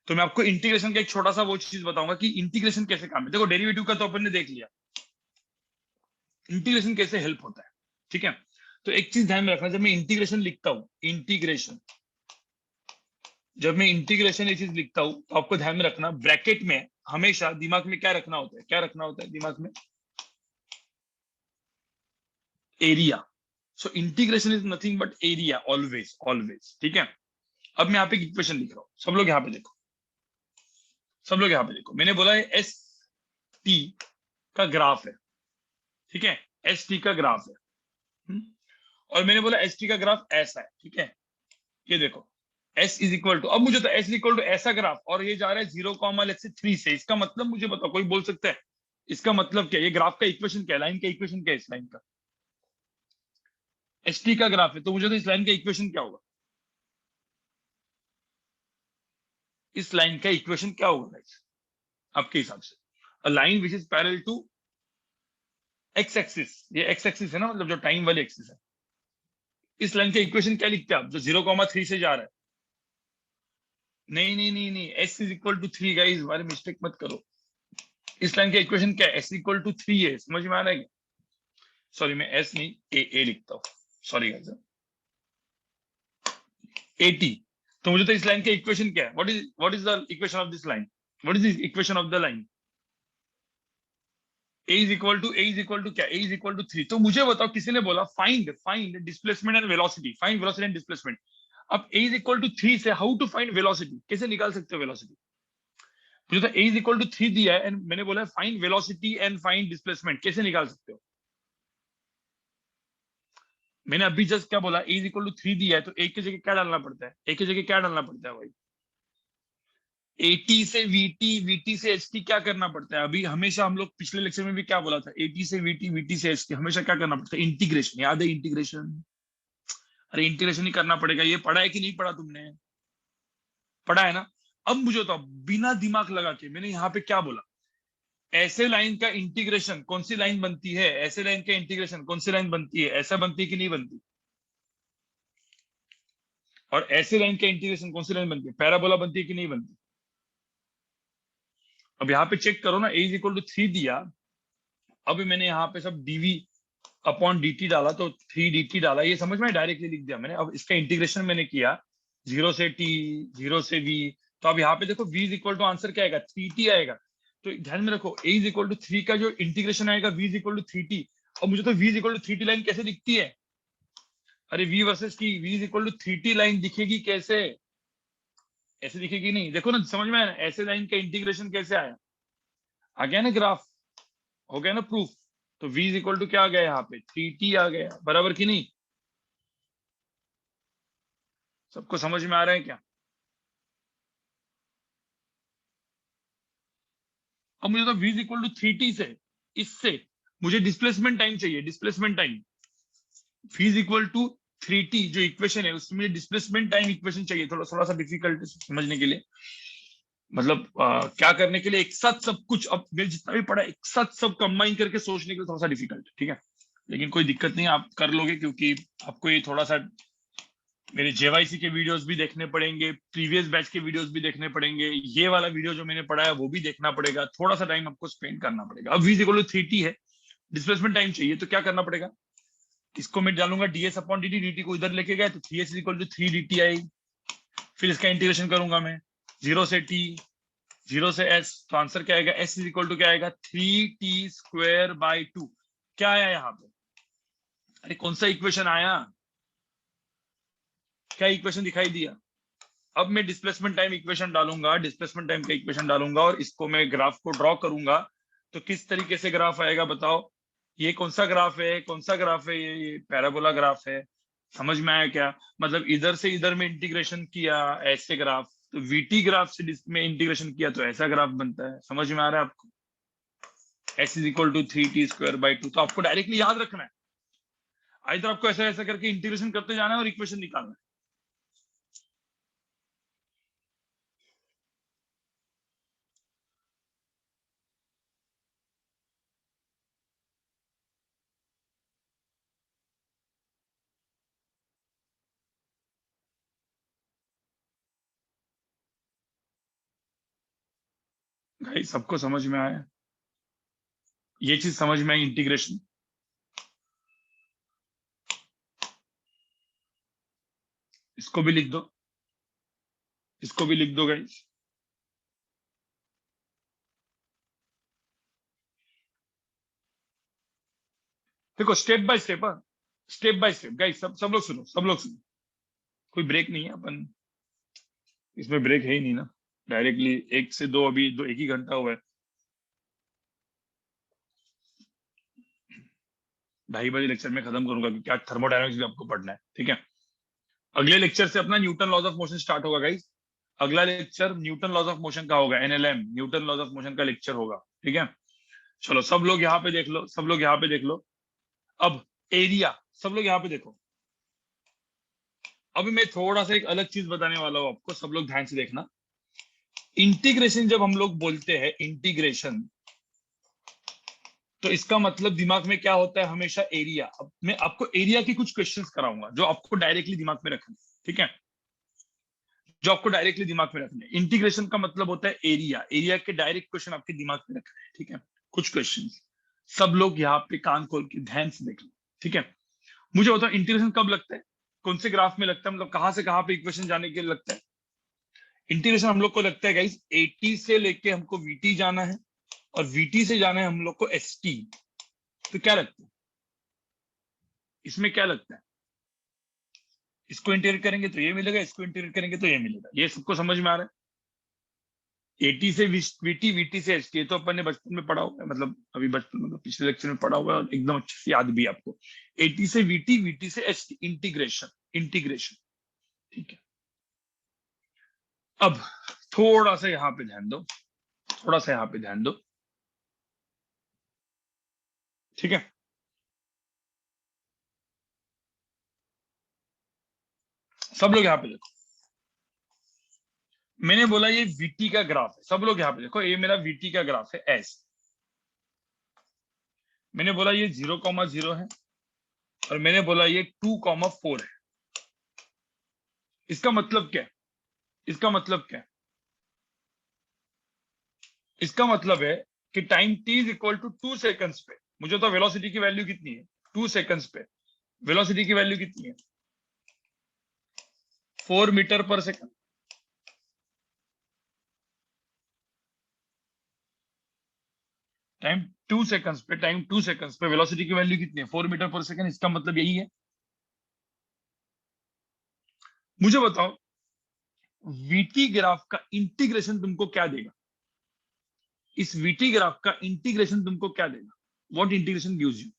तो मैं आपको इंटीग्रेशन का एक छोटा सा वो चीज बताऊंगा कि इंटीग्रेशन कैसे काम है। देखो डेरिवेटिव का तो अपन ने देख लिया, इंटीग्रेशन कैसे हेल्प होता है। ठीक है, तो एक चीज ध्यान में रखना, जब मैं इंटीग्रेशन लिखता हूँ, इंटीग्रेशन, जब मैं इंटीग्रेशन ये चीज लिखता हूं तो आपको ध्यान में रखना, ब्रैकेट में हमेशा दिमाग में क्या रखना होता है, क्या रखना होता है दिमाग में? Area. So integration is nothing but area, always always, ठीक है। अब मैं यहाँ पे इक्वेशन लिख रहा हूँ, सब लोग यहाँ पे देखो, सब लोग यहाँ पे देखो, मैंने बोला है एस टी का ग्राफ है, ठीक है, एस टी का ग्राफ है। हम्म? और मैंने बोला एस टी का ग्राफ ऐसा है, ठीक है, ये देखो, एस इज इक्वल टू, अब मुझे तो एस इज इक्वल टू ऐसा ग्राफ, और ये जा रहा है 0,3 से, इसका मतलब मुझे बताओ, कोई बोल सकता है इसका मतलब क्या? ये ग्राफ का इक्वेशन क्या है, लाइन का इक्वेशन क्या है, इस लाइन का? एस टी का ग्राफ है, तो मुझे तो इस लाइन का इक्वेशन क्या होगा? इस लाइन का इक्वेशन क्या होगा guys? आपके हिसाब से? A line which is parallel to X axis, ये एक्स एक्सिस है ना, मतलब जो टाइम वाली एक्सिस है, इस लाइन का इक्वेशन क्या लिखते हैं आप, जो 0,3 से जा रहा है? नहीं नहीं नहीं नहीं, S is equal to 3 guys, हमारे मिस्टेक मत करो। इस लाइन का इक्वेशन क्या है? एस इक्वल टू 3 है, समझ में आ रहा है? सॉरी, मैं एस नहीं ए लिखता हूँ, सॉरी गाइस, 80। तो मुझे तो इस लाइन का इक्वेशन क्या है? What is the equation of this line? What is the equation of the line? A is equal to क्या? A is equal to 3। तो मुझे बताओ, किसी ने बोला find find displacement and velocity, find velocity and displacement. अब A is equal to 3 से how to find velocity, कैसे निकाल सकते हो वेलोसिटी? मुझे तो ए इज इक्वल टू 3 दिया है, एंड मैंने बोला find velocity and find displacement, कैसे निकाल सकते हो? मैंने अभी जस्ट क्या बोला, ए इज इक्वल टू 3 दिया है, तो ए की जगह क्या डालना पड़ता है? ए की जगह क्या डालना पड़ता है भाई? एटी से वीटी, वीटी से एचटी क्या करना पड़ता है? अभी हमेशा हम लोग पिछले लेक्चर में भी क्या बोला था, एटी से वीटी, वीटी से एचटी, हमेशा क्या करना पड़ता है? इंटीग्रेशन, याद है इंटीग्रेशन? अरे इंटीग्रेशन ही करना पड़ेगा, ये पढ़ा है कि नहीं पढ़ा तुमने? पढ़ा है ना? अब मुझे तो बिना दिमाग लगा के मैंने यहाँ पे क्या बोला, ऐसे लाइन का इंटीग्रेशन कौन सी लाइन बनती है, ऐसे लाइन का इंटीग्रेशन कौन सी लाइन बनती है, ऐसा बनती है कि नहीं बनती? और ऐसे लाइन का इंटीग्रेशन कौन सी लाइन बनती है, पैराबोला बनती है कि नहीं बनती? अब यहाँ पे चेक करो ना, ए इज इक्वल टू 3 दिया, अभी मैंने यहाँ पे सब डीवी अपॉन dt डाला, तो 3 dt डाला, ये समझ में डायरेक्टली लिख दिया मैंने। अब इसका इंटीग्रेशन मैंने किया 0 से t, 0 से v, तो अब यहाँ पे देखो v is equal to, answer क्या आएगा? 3t आएगा। तो ध्यान में रखो, a इज इक्वल टू 3 का जो इंटीग्रेशन आएगा v is equal to 3t। और मुझे तो v is equal to 3t line कैसे दिखती है? अरे v versus t, v is equal to 3t line दिखेगी कैसे? ऐसे दिखेगी नहीं, देखो ना, समझ में आया ना? ऐसे लाइन का इंटीग्रेशन कैसे आया? आ गया ना ग्राफ, हो गया ना प्रूफ। तो v इज इक्वल टू क्या आ गया यहाँ पे? 3t आ गया, बराबर की नहीं? सबको समझ में आ रहा है क्या? अब मुझे तो v is equal to 3t से, इससे मुझे डिस्प्लेसमेंट टाइम चाहिए, displacement time. v is equal to 3t जो इक्वेशन है, उसमें डिस्प्लेसमेंट टाइम इक्वेशन चाहिए, थोड़ा थोड़ा सा डिफिकल्ट समझने के लिए, मतलब क्या करने के लिए, एक साथ सब कुछ, अब मेरे जितना भी पढ़ा है, एक साथ सब कंबाइन करके सोचने के लिए थोड़ा सा डिफिकल्ट है, ठीक है। लेकिन कोई दिक्कत नहीं, आप कर लोगे, क्योंकि आपको ये थोड़ा सा मेरे जेवाईसी के वीडियोस भी देखने पड़ेंगे, प्रीवियस बैच के वीडियोस भी देखने पड़ेंगे, ये वाला वीडियो जो मैंने पढ़ा है वो भी देखना पड़ेगा, थोड़ा सा टाइम आपको स्पेंड करना पड़ेगा। अब v इक्वल टू 3t है, डिस्प्लेसमेंट टाइम चाहिए, तो क्या करना पड़ेगा? इसको मैं डालूंगा ds अपॉन dt, dt को इधर लेके गए तो 3s is equal to 3 dt आएगी। फिर इसका इंटीग्रेशन करूंगा मैं 0 से t, 0 से s, तो आंसर क्या आएगा? s इज इक्वल टू क्या आएगा? 3t² by 2। क्या आया यहाँ पे? अरे कौन सा इक्वेशन आया? क्या इक्वेशन दिखाई दिया? अब मैं डिस्प्लेसमेंट टाइम इक्वेशन डालूंगा, डिस्प्लेसमेंट टाइम का इक्वेशन डालूंगा, और इसको मैं ग्राफ को ड्रॉ करूंगा। तो किस तरीके से ग्राफ आएगा बताओ? ये कौन सा ग्राफ है, कौन सा ग्राफ है? ये पैराबोला ग्राफ है। समझ में आया क्या? मतलब इधर से इधर में इंटीग्रेशन किया, ऐसे ग्राफ, तो वीटी ग्राफ से में इंटीग्रेशन किया तो ऐसा ग्राफ बनता है। समझ में आ रहा है आपको? S is equal to 3t² by 2, तो आपको डायरेक्टली याद रखना है, इधर आपको ऐसा ऐसा करके इंटीग्रेशन करते जाना है और इक्वेशन निकालना है। भाई सबको समझ में आया? ये चीज समझ में आई, इंटीग्रेशन? इसको भी लिख दो, इसको भी लिख दो गाइस। देखो step by step, step by step guys, सब लोग सुनो, सब लोग सुनो। कोई ब्रेक नहीं है, अपन इसमें ब्रेक है ही नहीं ना। डायरेक्टली 1 से 2, अभी 1 ही घंटा हुआ है। 2:30 बजे लेक्चर में खत्म करूंगा, क्योंकि आज थर्मोडायनामिक्स भी आपको पढ़ना है, ठीक है। अगले लेक्चर से अपना Newton laws of motion start होगा गाइस। अगला lecture Newton laws of motion का होगा, NLM Newton laws of motion का लेक्चर होगा, ठीक है। चलो सब लोग यहाँ पे देख लो, सब लोग यहाँ पे देख लो। अब एरिया, सब लोग यहाँ पे देखो। अभी मैं थोड़ा सा एक अलग चीज बताने वाला हूँ आपको, सब लोग ध्यान से देखना। इंटीग्रेशन जब हम लोग बोलते हैं इंटीग्रेशन, तो इसका मतलब दिमाग में क्या होता है हमेशा, एरिया। अब मैं आपको एरिया की कुछ क्वेश्चंस कराऊंगा जो आपको डायरेक्टली दिमाग में रखना है, ठीक है। जो आपको डायरेक्टली दिमाग में रखना है। इंटीग्रेशन का मतलब होता है एरिया, एरिया के डायरेक्ट क्वेश्चन आपके दिमाग में रखना है, ठीक है। कुछ क्वेश्चन सब लोग यहाँ पे कान खोल के ध्यान से देख लो, ठीक है। मुझे बताओ इंटीग्रेशन कब लगता है, कौन से ग्राफ में लगता है, मतलब कहां से कहां पे इक्वेशन जाने के लिए लगता है। इंटीग्रेशन हम लोग को लगता है गाइस 80 से लेके हमको वीटी जाना है, और वीटी से जाना है हम लोग को एसटी। तो क्या लगता है इसमें, क्या लगता है, इसको इंटीग्रेट करेंगे तो ये मिलेगा, इसको इंटीग्रेट करेंगे तो ये मिलेगा। ये सबको समझ में आ रहा है। 80 से वीटी, वीटी से एसटी, ये तो अपन ने बचपन में पढ़ा हुआ है, मतलब अभी बचपन, मतलब पिछले लेक्चर में पढ़ा हुआ है, और एकदम अच्छे से याद भी है आपको। 80 से वीटी, वीटी से एसटी, इंटीग्रेशन, इंटीग्रेशन, ठीक है। अब थोड़ा सा यहाँ पे ध्यान दो, थोड़ा सा यहाँ पे ध्यान दो, ठीक है। सब लोग यहाँ पे देखो, मैंने बोला ये वीटी का ग्राफ है। सब लोग यहाँ पे देखो, ये मेरा वीटी का ग्राफ है एस। मैंने बोला ये 0,0 है, और मैंने बोला ये 2,4 है। इसका मतलब क्या है, इसका मतलब क्या है, इसका मतलब है कि time t is equal to 2 seconds पे, मुझे तो वेलोसिटी की वैल्यू कितनी है, 2 सेकंड्स पे वेलोसिटी की वैल्यू कितनी है, 4 मीटर पर सेकंड। टाइम 2 सेकंड्स पे वेलोसिटी की वैल्यू कितनी है, 4 मीटर पर सेकंड। इसका मतलब यही है। मुझे बताओ वीटी ग्राफ का इंटीग्रेशन तुमको क्या देगा, इस वीटी ग्राफ का इंटीग्रेशन तुमको क्या देगा, what integration gives you.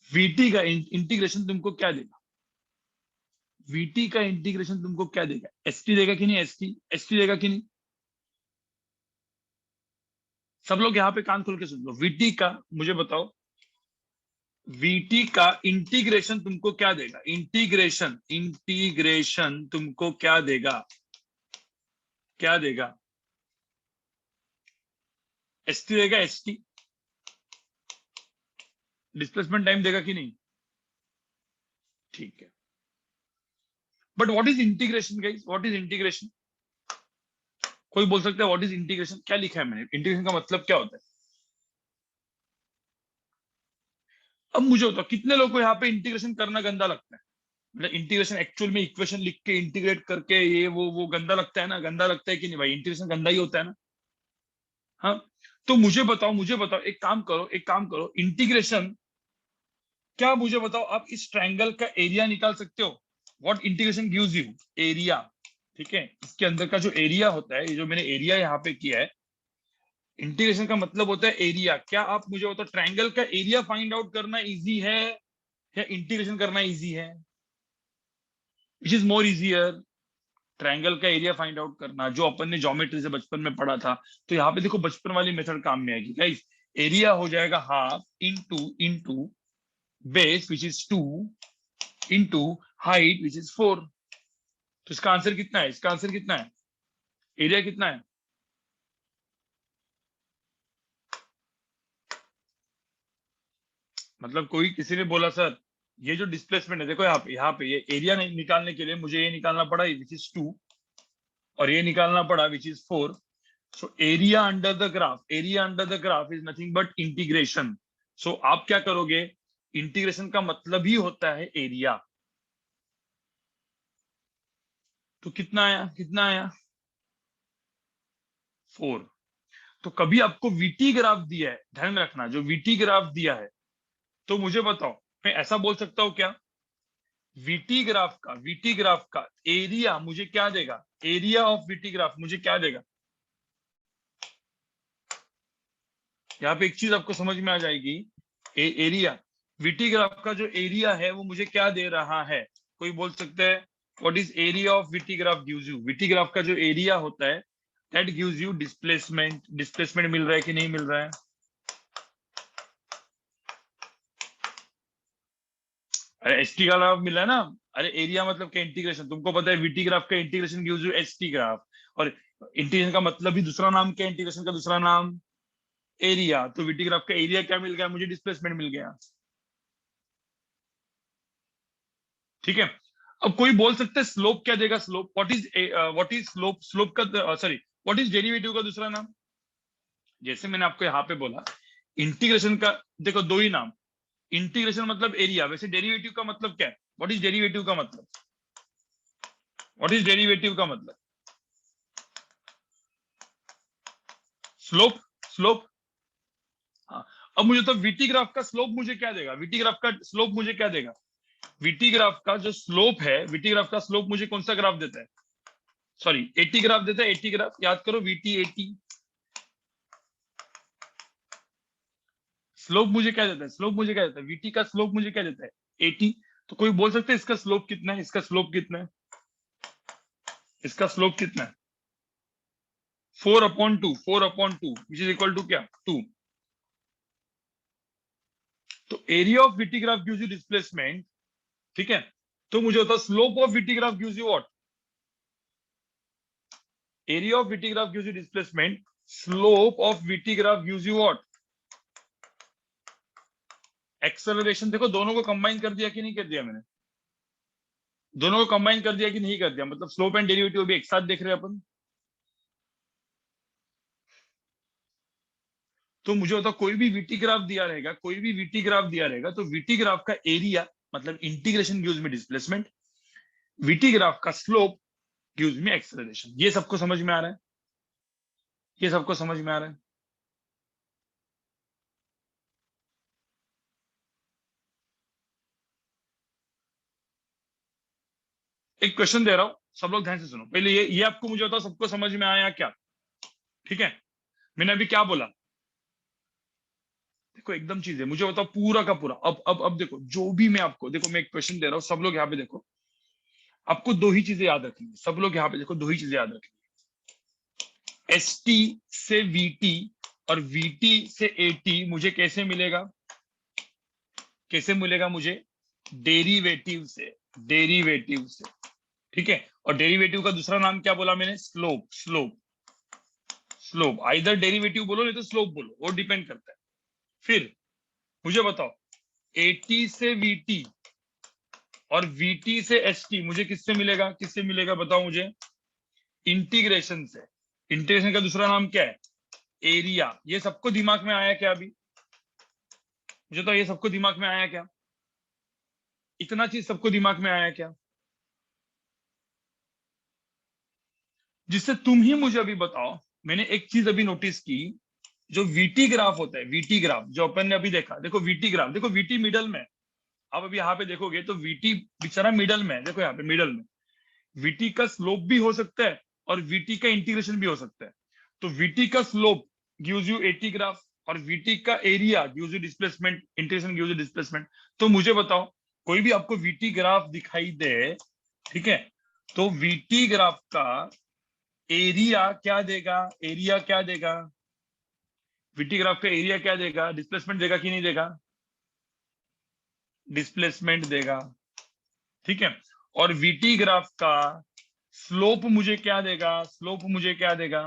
VT का इंटीग्रेशन तुमको क्या देगा, वीटी का इंटीग्रेशन तुमको क्या देगा, एसटी देगा कि नहीं, एसटी, एसटी देगा कि नहीं। सब लोग यहाँ पे कान खोल के सुन लो, वीटी का मुझे बताओ, वीटी का इंटीग्रेशन तुमको क्या देगा, इंटीग्रेशन, इंटीग्रेशन तुमको क्या देगा, क्या देगा, एसटी देगा, एसटी। डिस्प्लेसमेंट टाइम देगा कि नहीं, ठीक है। But what is integration guys, what is integration. कोई बोल सकता है व्हाट इज इंटीग्रेशन, क्या लिखा है मैंने, इंटीग्रेशन का मतलब क्या होता है। अब मुझे बताओ कितने लोगों को यहाँ पे इंटीग्रेशन करना गंदा लगता है, मतलब इंटीग्रेशन एक्चुअल में इक्वेशन लिख के इंटीग्रेट करके ये वो गंदा लगता है ना, गंदा लगता है कि नहीं भाई, इंटीग्रेशन गंदा ही होता है ना। हाँ, तो मुझे बताओ, मुझे बताओ, एक काम करो, एक काम करो, इंटीग्रेशन, क्या मुझे बताओ आप इस ट्रायंगल का एरिया निकाल सकते हो, what integration gives you, area, ठीक है। इसके अंदर का जो एरिया होता है, ये जो मैंने एरिया यहाँ पे किया है, इंटीग्रेशन का मतलब होता है एरिया। क्या आप मुझे बताओ ट्रायंगल का एरिया फाइंड आउट करना इजी है या इंटीग्रेशन करना इजी है, which is more easier. Triangle का एरिया फाइंड आउट करना, जो अपन ने ज्योमेट्री से बचपन में पढ़ा था, तो यहाँ पे देखो बचपन वाली मेथड काम में आएगी गाइस। एरिया हो जाएगा half into base which is 2 into height which is 4। तो इसका आंसर कितना है, इसका आंसर कितना है, एरिया कितना है। मतलब कोई किसी ने बोला सर ये जो डिस्प्लेसमेंट है, देखो यहाँ पे ये एरिया निकालने के लिए मुझे ये निकालना पड़ा विच इज 2, और ये निकालना पड़ा which is 4। So area under the graph, area under the graph is nothing but integration. So आप क्या करोगे, इंटीग्रेशन का मतलब ही होता है एरिया। तो कितना आया, कितना आया, 4। तो कभी आपको वीटी ग्राफ दिया है, ध्यान रखना, जो वीटी ग्राफ दिया है तो मुझे बताओ, मैं ऐसा बोल सकता हूँ क्या, वीटी ग्राफ का एरिया मुझे क्या देगा, एरिया ऑफ वीटी ग्राफ मुझे क्या देगा। यहाँ पे एक चीज आपको समझ में आ जाएगी, एरिया, वीटी ग्राफ का जो एरिया है वो मुझे क्या दे रहा है। कोई बोल सकता है what is area of VT graph gives you, VT graph का जो एरिया होता है that gives you displacement, displacement मिल रहा है कि नहीं मिल रहा है। अरे एच टी का ग्राफ मिला है ना, अरे एरिया मतलब क्या, इंटीग्रेशन, तुमको पता है वीटी ग्राफ का integration gives U H T graph, और इंटीग्रेशन का मतलब भी दूसरा नाम क्या है, इंटीग्रेशन का दूसरा नाम एरिया, तो वीटी ग्राफ का एरिया क्या मिल गया मुझे, डिस्प्लेसमेंट मिल गया। ठीक है, अब कोई बोल सकता है स्लोप क्या देगा, slope what is slope, slope का सॉरी व्हाट इज डेरिवेटिव का दूसरा नाम। जैसे मैंने आपको यहाँ पे बोला इंटीग्रेशन का, देखो दो ही नाम, इंटीग्रेशन मतलब एरिया, वैसे डेरिवेटिव का मतलब क्या है, व्हाट इज डेरिवेटिव का मतलब, व्हाट इज डेरिवेटिव का मतलब, स्लोप, स्लोप। हाँ, अब मुझे तो वीटी ग्राफ का स्लोप मुझे क्या देगा, वीटी ग्राफ का स्लोप मुझे क्या देगा, वीटी ग्राफ का जो स्लोप है, वीटी ग्राफ का स्लोप मुझे कौन सा ग्राफ देता है, सॉरी एटी ग्राफ देता है, एटी ग्राफ याद करो, वीटी एटी, स्लोप मुझे क्या देता है, स्लोप मुझे क्या देता है, वीटी का स्लोप मुझे क्या देता है, एटी। तो कोई बोल सकते हैं इसका स्लोप कितना है, इसका स्लोप कितना है, इसका स्लोप कितना है, 4/2, 4/2 विच इज इक्वल टू क्या, 2। तो area of VT graph gives you displacement, ठीक है, तो मुझे होता है slope of VT graph gives you what, area of VT graph gives you displacement, slope of VT graph gives you what, acceleration. देखो दोनों को कंबाइन कर दिया कि नहीं कर दिया मैंने, दोनों को कंबाइन कर दिया कि नहीं कर दिया, मतलब स्लोप एंड डेरिवेटिव भी एक साथ देख रहे हैं अपन। तो मुझे होता कोई भी वीटी ग्राफ दिया रहेगा, कोई भी वीटी ग्राफ दिया रहेगा, तो वीटी ग्राफ का एरिया मतलब integration gives me displacement, VT graph का स्लोप गिव्स मी एक्सेलरेशन। ये सबको समझ में आ रहा है, ये सबको समझ में आ रहा है। एक क्वेश्चन दे रहा हूं, सब लोग ध्यान से सुनो पहले, ये आपको मुझे बताओ सबको समझ में आया क्या, ठीक है। मैंने अभी क्या बोला, देखो एकदम चीज है, मुझे बताओ पूरा का पूरा, अब देखो जो भी मैं आपको, देखो मैं एक क्वेश्चन दे रहा हूँ, सब लोग यहाँ पे देखो, आपको दो ही चीजें याद रखनी है, सब लोग यहाँ पे देखो, दो ही चीजें याद रखनी है, एस टी से वीटी और वीटी से एटी मुझे कैसे मिलेगा, कैसे मिलेगा मुझे, डेरिवेटिव से, डेरिवेटिव से, ठीक है। और डेरिवेटिव का दूसरा नाम क्या बोला मैंने, slope, slope, slope, either derivative बोलो नहीं तो स्लोप बोलो, वो डिपेंड करता है। फिर मुझे बताओ एटी से वीटी और वीटी से एसटी मुझे किससे मिलेगा, किससे मिलेगा बताओ मुझे, इंटीग्रेशन से। इंटीग्रेशन का दूसरा नाम क्या है, एरिया। ये सबको दिमाग में आया क्या अभी, मुझे तो ये सबको दिमाग में आया क्या, इतना चीज सबको दिमाग में आया क्या, जिससे तुम ही मुझे अभी बताओ। मैंने एक चीज अभी नोटिस की, जो वीटी ग्राफ होता है, वीटी ग्राफ जो अपन ने अभी देखा, देखो वीटी ग्राफ, देखो वीटी मिडल में, आप अभी यहाँ पे देखोगे तो वीटी बेचारा मिडल में है, देखो यहाँ पे मिडल में, वीटी का स्लोप भी हो सकता है और वीटी का इंटीग्रेशन भी हो सकता है। तो वीटी का slope gives you eighty graph और वीटी का area gives you displacement, integration gives you displacement. तो मुझे बताओ कोई भी आपको वीटी ग्राफ दिखाई दे, ठीक है, तो वीटी ग्राफ का एरिया क्या देगा, एरिया क्या देगा, वीटी ग्राफ का एरिया क्या देगा, डिस्प्लेसमेंट देगा कि नहीं देगा, डिस्प्लेसमेंट देगा, ठीक है। और वीटी ग्राफ का स्लोप मुझे क्या देगा, स्लोप मुझे क्या देगा,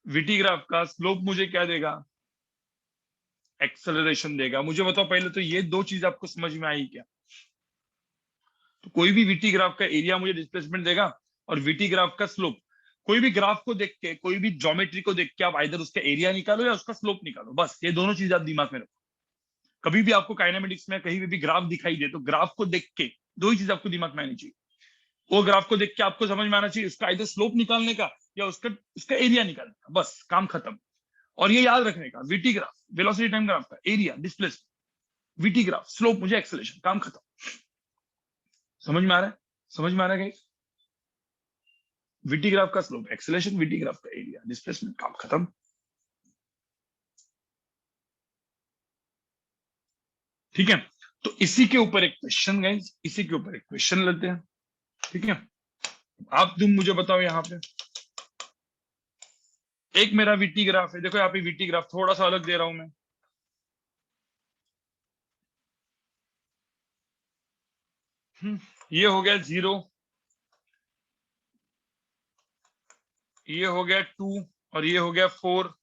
वीटी ग्राफ का स्लोप मुझे क्या देगा, एक्सेलरेशन देगा। मुझे बताओ पहले तो ये दो चीज आपको समझ में आई क्या, तो कोई भी वीटी ग्राफ का एरिया मुझे डिस्प्लेसमेंट देगा और वीटी ग्राफ का स्लोप, कोई भी ग्राफ को देख के, कोई भी ज्योमेट्री को देख के आप आइदर उसका एरिया निकालो या उसका स्लोप निकालो, बस ये दोनों चीज आप दिमाग में रखो। कभी भी आपको काइनेमेटिक्स में कहीं भी ग्राफ दिखाई दे तो ग्राफ को देख के दो ही चीज आपको दिमाग में आनी चाहिए, वो ग्राफ को देख के आपको समझ में आना चाहिए उसका आइदर स्लोप निकालने का या उसका उसका एरिया निकालने का, बस काम खत्म। और ये याद रखने का, VT graph, velocity time graph का area, displacement, VT graph, slope, मुझे एक्सेलरेशन, काम खत्म। समझ में आ रहा है? समझ में आ रहा है? वीटी ग्राफ का स्लोप, एक्सेलरेशन, वीटी ग्राफ का एरिया, डिस्प्लेसमेंट, काम खत्म। ठीक है, तो इसी के ऊपर एक क्वेश्चन गाइस, इसी के ऊपर एक क्वेश्चन लेते हैं। ठीक है, आप तुम मुझे बताओ, यहाँ पे एक मेरा वीटी ग्राफ है, देखो यहाँ पे वीटी ग्राफ थोड़ा सा अलग दे रहा हूं मैं। ये हो गया 0, ये हो गया 2, और ये हो गया 4,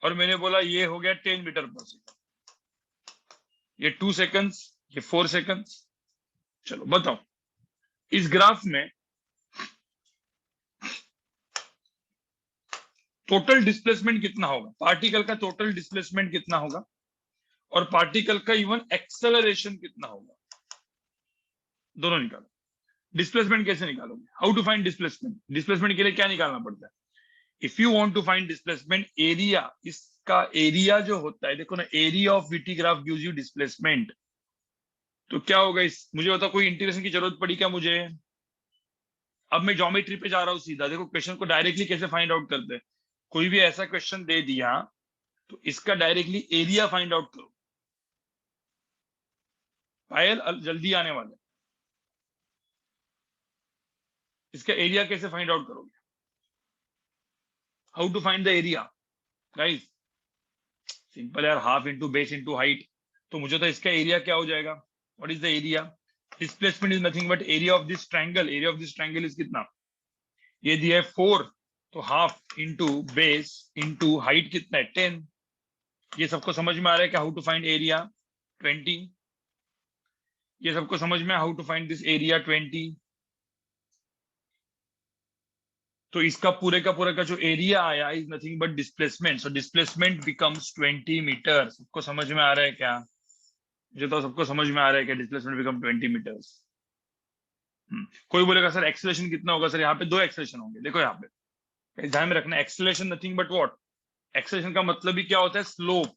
और मैंने बोला ये हो गया 10 मीटर पर सेकंड। ये 2 सेकंड्स, ये 4 सेकंड्स। चलो बताओ, इस ग्राफ में टोटल डिस्प्लेसमेंट कितना होगा, पार्टिकल का टोटल डिस्प्लेसमेंट कितना होगा, और पार्टिकल का इवन एक्सेलरेशन कितना होगा, दोनों निकालो। डिस्प्लेसमेंट कैसे निकालोगे? How to find displacement? Displacement के लिए क्या निकालना पड़ता है? If you want to find displacement area, इसका एरिया जो होता है, देखो ना, area of VT graph gives you displacement. तो क्या होगा इस, मुझे बताओ, कोई इंटीग्रेशन की जरूरत पड़ी क्या मुझे? अब मैं ज्योमेट्री पे जा रहा हूँ सीधा। देखो क्वेश्चन को डायरेक्टली कैसे फाइंड आउट करते हैं। कोई भी ऐसा क्वेश्चन दे दिया तो इसका डायरेक्टली एरिया फाइंड आउट करो। पायल जल्दी आने वाले, इसका एरिया कैसे फाइंड आउट करोगे? How to find the area guys? Simple यार, half into base into height. तो मुझे तो इसका एरिया क्या हो जाएगा? What is the area? Displacement is nothing but area of this triangle. Area of this triangle is कितना? ये दिया है 4, तो half into base into height कितना है? 10। ये सबको समझ में आ रहा है क्या? How to find area 20। ये सबको समझ में, how to find this area 20। तो इसका पूरे का जो एरिया आया is nothing but displacement. So displacement becomes 20 meter. सबको समझ में आ रहा है क्या? मुझे तो सबको समझ में आ रहा है कि डिस्प्लेसमेंट बिकम 20 मीटर्स। कोई बोलेगा सर एक्सेलरेशन कितना होगा? सर यहाँ पे 2 एक्सेलरेशन होंगे। देखो यहाँ पे ध्यान में रखना, acceleration nothing but what? Acceleration का मतलब ही क्या होता है? स्लोप।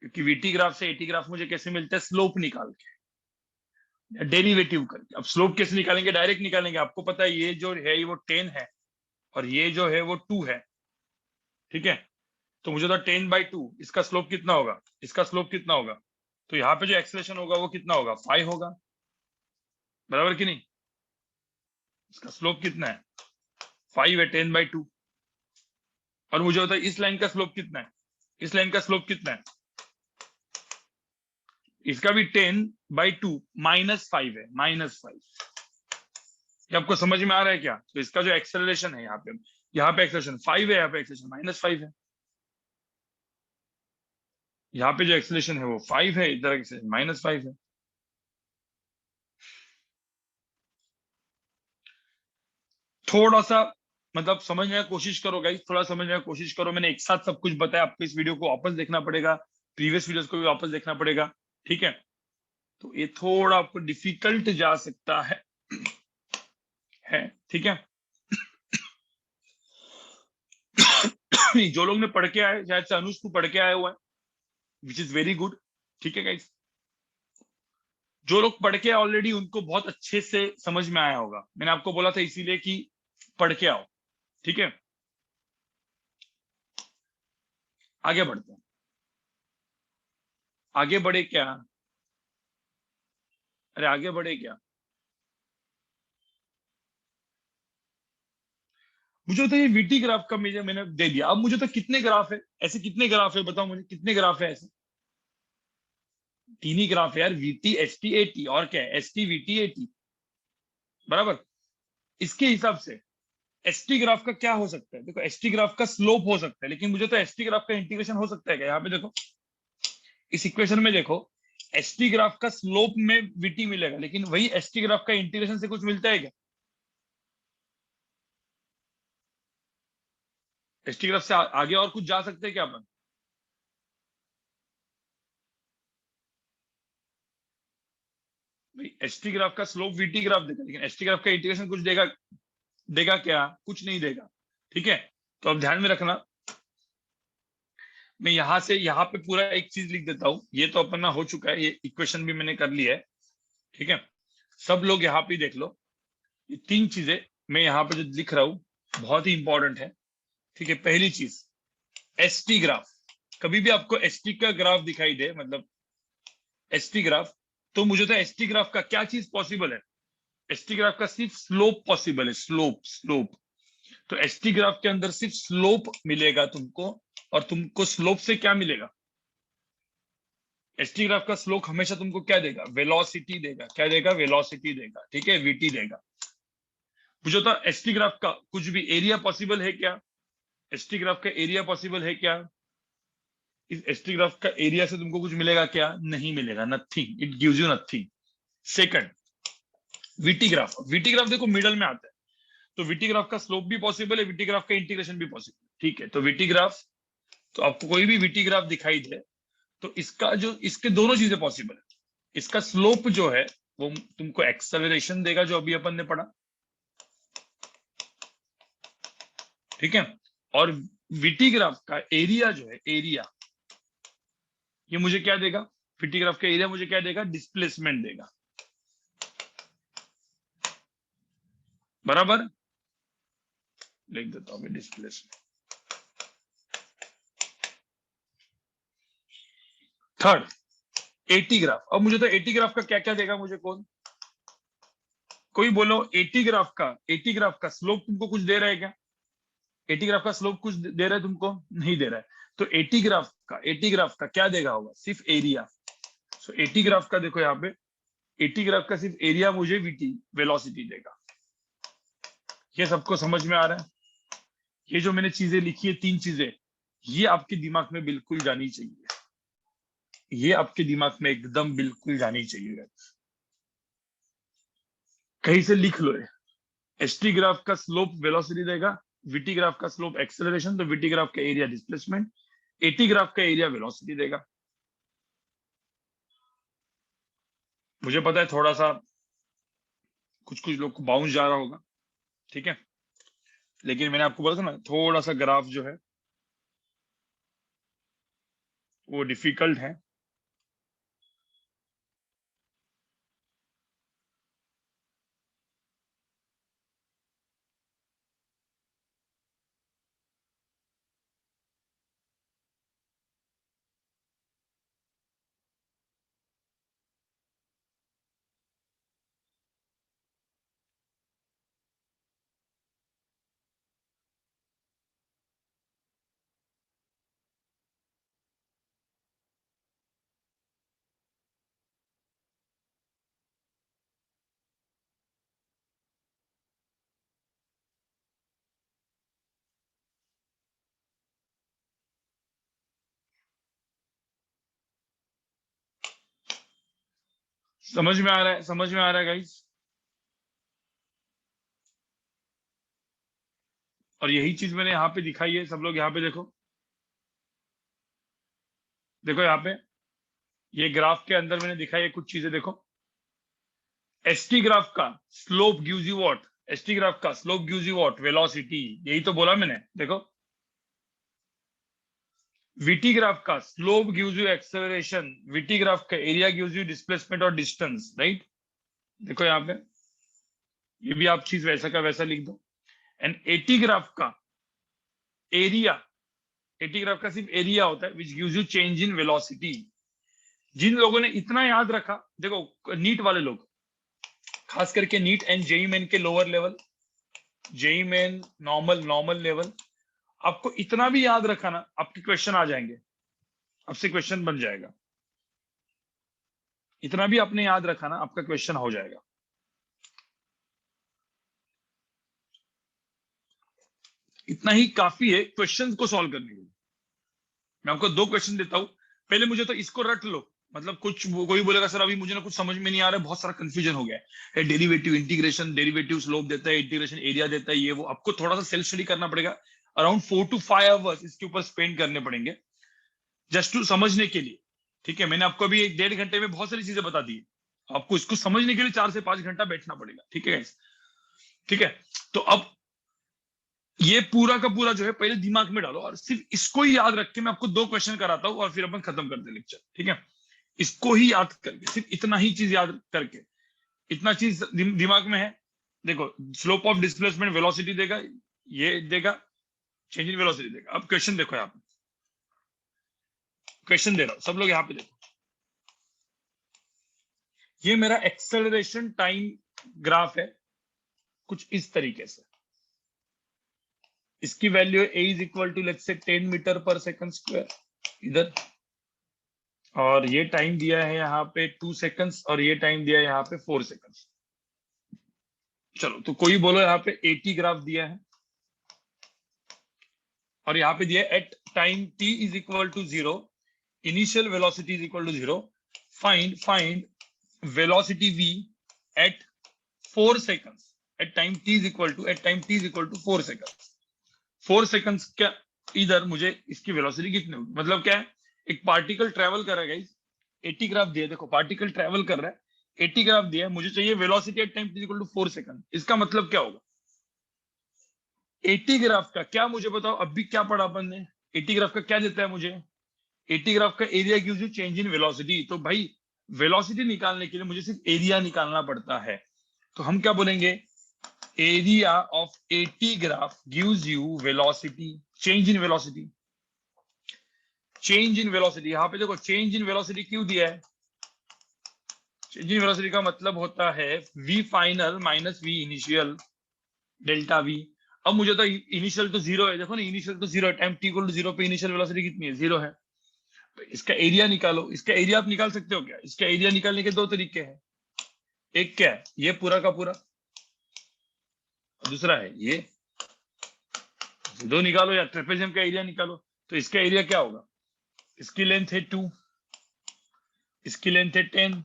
क्योंकि वीटी ग्राफ से एटी ग्राफ मुझे कैसे मिलता है? स्लोप निकाल के, डेरिवेटिव करके। अब स्लोप कैसे निकालेंगे? डायरेक्ट निकालेंगे। आपको पता है ये जो है वो 10 है, और ये जो है वो 2 है। ठीक है, तो मुझे तो 10/2, इसका स्लोप कितना होगा? इसका स्लोप कितना होगा? तो यहाँ पे जो एक्सेलरेशन होगा वो कितना होगा? 5 होगा, बराबर कि नहीं? इसका स्लोप कितना है? 5 है, 10/2। और मुझे होता है इस लाइन का स्लोप कितना है? इस लाइन का स्लोप कितना है? इसका भी 10/2 -5 है, -5। ये आपको समझ में आ रहा है क्या? तो इसका जो एक्सेलरेशन है यहाँ पे एक्सेलरेशन 5 है, यहाँ पे एक्सेलरेशन -5 है। यहाँ पे जो एक्सेलरेशन है वो 5 है, इधर एक्सेलरेशन -5 है। थोड़ा सा मतलब समझने की कोशिश करो गाइस, थोड़ा समझने की कोशिश करो। मैंने एक साथ सब कुछ बताया, आपको इस वीडियो को वापस देखना पड़ेगा, प्रीवियस वीडियोस को भी वापस देखना पड़ेगा। ठीक है, तो ये थोड़ा आपको डिफिकल्ट जा सकता है। ठीक है जो लोग ने पढ़ के आए, शायद से अनुज तू पढ़ के आया हुआ है, विच इज वेरी गुड। ठीक है गाइस, जो लोग पढ़ के ऑलरेडी, उनको बहुत अच्छे से समझ में आया होगा। मैंने आपको बोला था इसीलिए कि पढ़ के आओ। ठीक है, आगे बढ़ते हैं। आगे बढ़े क्या? अरे आगे बढ़े क्या? मुझे तो ये वीटी ग्राफ का मैंने दे दिया। अब मुझे तो कितने ग्राफ है ऐसे? कितने ग्राफ है बताओ मुझे, कितने ग्राफ है ऐसे? 3 ही ग्राफ है यार, वीटी एसटी एटी। और क्या है? एसटी वीटी एटी, बराबर। इसके हिसाब से एसटी ग्राफ का क्या हो सकता है? देखो एसटी ग्राफ का स्लोप हो सकता है, लेकिन मुझे तो एसटी ग्राफ का इंटीग्रेशन हो सकता है क्या? यहाँ पे देखो, इस इक्वेशन में देखो, एसटी ग्राफ का स्लोप में वीटी मिलेगा, लेकिन वही एसटी ग्राफ का इंटीग्रेशन से कुछ मिलता है क्या? एसटी ग्राफ से आगे और कुछ जा सकते हैं क्या अपन? भाई एसटी ग्राफ का स्लोप वीटी ग्राफ देगा, लेकिन एसटी ग्राफ का इंटीग्रेशन कुछ देगा? देगा क्या? कुछ नहीं देगा। ठीक है, तो अब ध्यान में रखना, मैं यहाँ से यहाँ पे पूरा एक चीज लिख देता हूँ। ये तो अपना हो चुका है, ये इक्वेशन भी मैंने कर लिया है, ठीक है। सब लोग यहाँ पे देख लो, ये तीन चीजें मैं यहाँ पे जो लिख रहा हूँ बहुत ही इंपॉर्टेंट है, ठीक है। पहली चीज, एसटी ग्राफ। कभी भी आपको एसटी का ग्राफ दिखाई दे, मतलब एसटी ग्राफ, तो मुझे तो एसटी ग्राफ का क्या चीज पॉसिबल है? एसटी ग्राफ का सिर्फ स्लोप पॉसिबल है, स्लोप स्लोप। तो एसटी ग्राफ के अंदर सिर्फ स्लोप मिलेगा तुमको, और तुमको स्लोप से क्या मिलेगा? एसटी ग्राफ का स्लोप हमेशा तुमको क्या देगा? वेलोसिटी देगा। क्या देगा? वेलोसिटी देगा, ठीक है, वीटी देगा। मुझे तो एसटी ग्राफ का कुछ भी एरिया पॉसिबल है क्या? एसटी ग्राफ का एरिया पॉसिबल है क्या? इस एसटी ग्राफ का एरिया से तुमको कुछ मिलेगा क्या? नहीं मिलेगा, nothing, it gives you nothing. Second, VT graph. VT graph देखो मिडल में आता है, तो वीटी ग्राफ का स्लोप भी पॉसिबल है, वीटी ग्राफ का इंटीग्रेशन भी पॉसिबल है, ठीक है। तो वीटी ग्राफ, तो आपको कोई भी वीटी ग्राफ दिखाई दे, तो इसका जो, इसके दोनों चीजें पॉसिबल है। इसका स्लोप जो है वो तुमको एक्सेलरेशन देगा, जो अभी अपन ने पढ़ा, ठीक है। और वीटी ग्राफ का एरिया जो है, एरिया, ये मुझे क्या देगा? वीटी ग्राफ का एरिया मुझे क्या देगा? डिस्प्लेसमेंट देगा, बराबर। लिख देता हूं डिस्प्लेसमेंट। Third, eighty graph. अब मुझे तो एटी ग्राफ का क्या क्या देगा मुझे? कौन, कोई बोलो। एटी ग्राफ का स्लोप तुमको कुछ दे रहा है क्या? एटी ग्राफ का स्लोप कुछ दे रहा है तुमको? नहीं दे रहा है। तो एटी ग्राफ का क्या देगा होगा? सिर्फ एरिया। सो एटी ग्राफ का देखो यहाँ पे, एटी ग्राफ का सिर्फ एरिया मुझे वीटी, वेलोसिटी देगा। ये सबको समझ में आ रहा है? ये जो मैंने चीजें लिखी है, तीन चीजें, ये आपके दिमाग में बिल्कुल जानी चाहिए। ये आपके दिमाग में एकदम बिल्कुल जानी चाहिए, कहीं से लिख लो। एसटी ग्राफ का स्लोप वेलोसिटी देगा, वीटी ग्राफ का स्लोप एक्सेलरेशन, तो वीटी ग्राफ का एरिया डिस्प्लेसमेंट, एटी ग्राफ का एरिया वेलोसिटी देगा। मुझे पता है थोड़ा सा कुछ कुछ लोग को बाउंस जा रहा होगा, ठीक है, लेकिन मैंने आपको बोला था ना, थोड़ा सा ग्राफ जो है वो डिफिकल्ट है। समझ में आ रहा है? समझ में आ रहा है गाइस? और यही चीज मैंने यहाँ पे दिखाई है। सब लोग यहाँ पे देखो, देखो यहाँ पे, ये ग्राफ के अंदर मैंने दिखाई है कुछ चीजें, देखो। एसटी ग्राफ का slope gives you what? S T graph का slope gives you what? Velocity. यही तो बोला मैंने, देखो। वीटी ग्राफ का slope gives you acceleration, V T graph का एरिया गिव्स यू डिस्प्लेसमेंट और डिस्टेंस, राइट। देखो यहाँ पे, ये भी आप चीज वैसा का वैसा लिख दो। एंड एटी ग्राफ का एरिया, एटी ग्राफ का सिर्फ एरिया होता है, which gives you change in velocity. जिन लोगों ने इतना याद रखा, देखो नीट वाले लोग, खास करके नीट एंड जेई मेन के lower level, JEE Main normal, normal level, आपको इतना भी याद रखा ना, आपके क्वेश्चन आ जाएंगे, आपसे क्वेश्चन बन जाएगा। इतना भी आपने याद रखा ना, आपका क्वेश्चन हो जाएगा। इतना ही काफी है क्वेश्चन को सॉल्व करने के लिए। मैं आपको दो क्वेश्चन देता हूं, पहले मुझे तो इसको रट लो। मतलब कुछ कोई बोलेगा सर अभी मुझे ना कुछ समझ में नहीं आ रहा है, बहुत सारा कंफ्यूजन हो गया है, डेरिवेटिव इंटीग्रेशन, डेरिवेटिव स्लोप देता है, इंटीग्रेशन एरिया देता है, ये वो, आपको थोड़ा सा सेल्फ स्टडी करना पड़ेगा। अराउंड 4 to 5 आवर्स इसके ऊपर स्पेंड करने पड़ेंगे, जस्ट टू समझने के लिए, ठीक है। मैंने आपको अभी 1-1.5 घंटे में बहुत सारी चीजें बता दी है, आपको इसको समझने के लिए 4 से 5 घंटा बैठना पड़ेगा, ठीक है guys? ठीक है। तो अब ये पूरा का पूरा जो है पहले दिमाग में डालो, और सिर्फ इसको ही याद रख के मैं आपको दो क्वेश्चन कराता हूँ और फिर अपन खत्म करते लेक्चर, ठीक है? इसको ही याद करके, सिर्फ इतना ही चीज याद करके, इतना चीज दिमाग में है। देखो, स्लोप ऑफ डिस्प्लेसमेंट वेलोसिटी देगा, ये देगा, चेंज इन वेलोसिटी देगा। अब क्वेश्चन देखो, यहाँ पे क्वेश्चन दे रहा हूं, सब लोग यहाँ पे देखो। ये मेरा एक्सेलरेशन टाइम ग्राफ है, कुछ इस तरीके से। इसकी value A is equal to let's say 10 metre पर सेकंड स्क्वायर इधर, और ये टाइम दिया है यहाँ पे 2 सेकंड्स, और ये टाइम दिया है यहाँ पे 4 सेकंड्स। चलो, तो कोई बोलो यहाँ पे 80 ग्राफ दिया है, और यहाँ पे दिया है at time t is equal to 0, initial velocity is equal to 0, find velocity v at 4 seconds, at time t is equal to 4 seconds. 4 seconds क्या, इधर मुझे इसकी वेलोसिटी कितनी होगी, मतलब क्या है, एक पार्टिकल ट्रेवल कर रहा है गाइस, 80 ग्राफ दिया है, देखो पार्टिकल ट्रेवल कर रहा है, 80 ग्राफ दिया है, मुझे चाहिए velocity at time t equal to 4 second. इसका मतलब क्या होगा, 80 ग्राफ का क्या, मुझे बताओ, अभी क्या पढ़ा अपन ने, 80 ग्राफ का क्या देता है मुझे, 80 ग्राफ का area gives you change in velocity. तो भाई वेलोसिटी निकालने के लिए मुझे सिर्फ एरिया निकालना पड़ता है, तो हम क्या बोलेंगे, area of 80 graph gives you velocity, change in velocity. Change in velocity, यहाँ पे देखो चेंज इन वेलोसिटी क्यों दिया है, चेंज इन वेलोसिटी का मतलब होता है v final minus v initial delta v। अब मुझे तो इनिशियल तो जीरो है, देखो ना, इनिशियल तो जीरो है, टाइम t इक्वल टू 0 पे इनिशियल वेलोसिटी कितनी है, 0 है। तो इसका एरिया निकालो, इसका एरिया आप निकाल सकते हो क्या, इसका एरिया निकालने के दो तरीके हैं, एक क्या है, ये पूरा का पूरा, दूसरा है ये, दो निकालो, या ट्रेपेजियम का एरिया निकालो। तो इसका एरिया क्या होगा, इसकी लेंथ है 2, इसकी लेंथ है 10,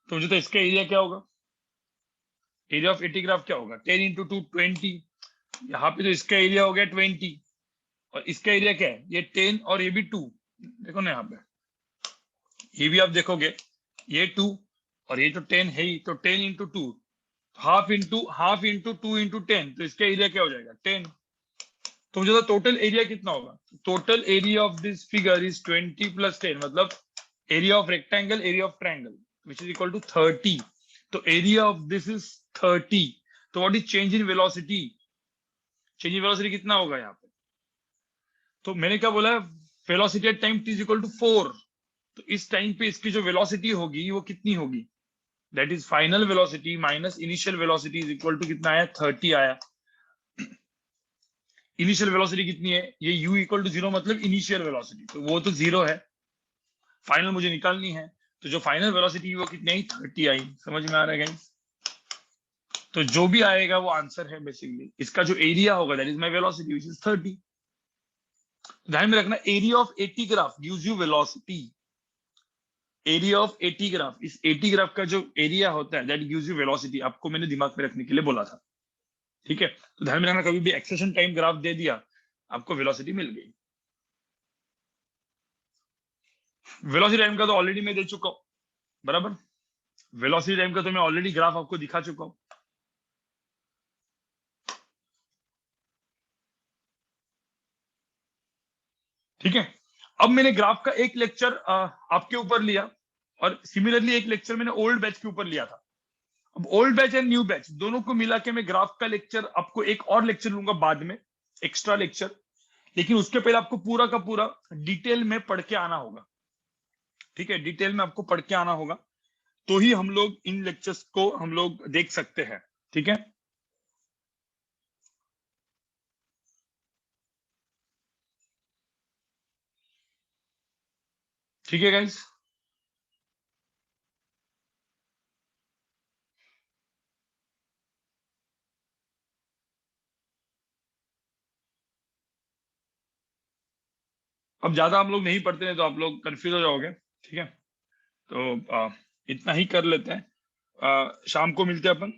तो मुझे तो इसका एरिया क्या होगा, एरिया ऑफ 80 ग्राफ क्या होगा, 10 इंटू 2 20। यहाँ पे तो इसका एरिया हो गया 20, और इसका एरिया क्या है, ये 10 और ये भी 2। देखो ना यहाँ पे, ये भी आप देखोगे, ये 2 और ये तो 10 है ही, तो 10 इंटू 2, हाफ इंटू 2 इंटू 10, तो इसका एरिया क्या हो जाएगा, 10। तो मुझे तो टोटल एरिया कितना होगा, total area of this figure is 20 plus 10, मतलब area of rectangle, area of triangle which is equal to 30। तो एरिया ऑफ दिस इज 30। तो what is change in velocity, change in velocity कितना होगा यहाँ पे, तो मैंने क्या बोला, velocity at time t is equal to 4। तो इस टाइम पे इसकी जो वेलोसिटी होगी वो कितनी होगी, that is final velocity minus initial velocity is equal to कितना आया, 30 आया। इनिशियल वेलोसिटी कितनी है, ये u इक्वल टू 0 मतलब इनिशियल वेलोसिटी, तो वो तो 0 है, फाइनल मुझे निकालनी है। तो जो फाइनल वेलोसिटी वो कितनी आई, 30 आई। समझ में आ रहा है गाइस, तो जो भी आएगा वो आंसर है बेसिकली, इसका जो एरिया होगा that is my velocity which is 30। ध्यान में रखना, area of 80 graph gives you velocity, area of 80 graph, इस 80 ग्राफ का जो एरिया होता है दैट गिव्स यू वेलोसिटी, आपको मैंने दिमाग में रखने के लिए बोला था, ठीक है? तो ध्यान में रखना, कभी भी एक्सेलेरेशन टाइम ग्राफ दे दिया, आपको वेलोसिटी मिल गई। वेलोसिटी टाइम का तो ऑलरेडी मैं दे चुका हूं, बराबर, वेलोसिटी टाइम का तो मैं ऑलरेडी ग्राफ आपको दिखा चुका हूं, ठीक है? अब मैंने ग्राफ का एक लेक्चर आपके ऊपर लिया, और सिमिलरली एक लेक्चर मैंने ओल्ड बैच के ऊपर लिया था। अब old batch and new batch दोनों को मिला के मैं ग्राफ का लेक्चर आपको एक और लेक्चर लूंगा बाद में, एक्स्ट्रा लेक्चर, लेकिन उसके पहले आपको पूरा का पूरा डिटेल में पढ़ के आना होगा, ठीक है? डिटेल में आपको पढ़ के आना होगा, तो ही हम लोग इन लेक्चर्स को हम लोग देख सकते हैं, ठीक है? ठीक है गाइस, अब ज्यादा हम लोग नहीं पढ़ते हैं तो आप लोग कंफ्यूज हो जाओगे, ठीक है? तो इतना ही कर लेते हैं, शाम को मिलते हैं अपन।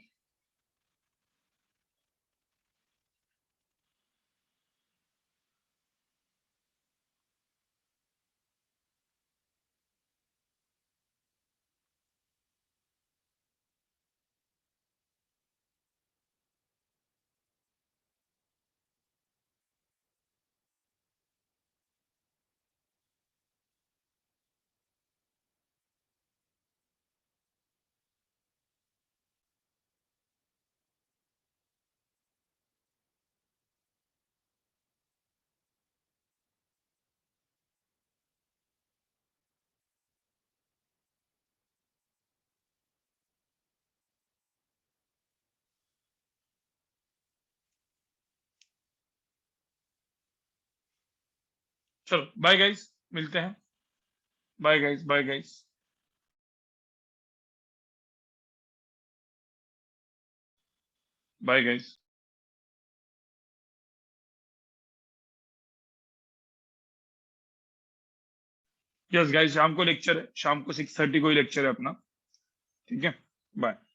चलो बाय गाइस, मिलते हैं। Bye guys, bye guys. Bye guys. Yes guys, शाम को लेक्चर है, शाम को 6:30 को ही लेक्चर है अपना। ठीक है, बाय।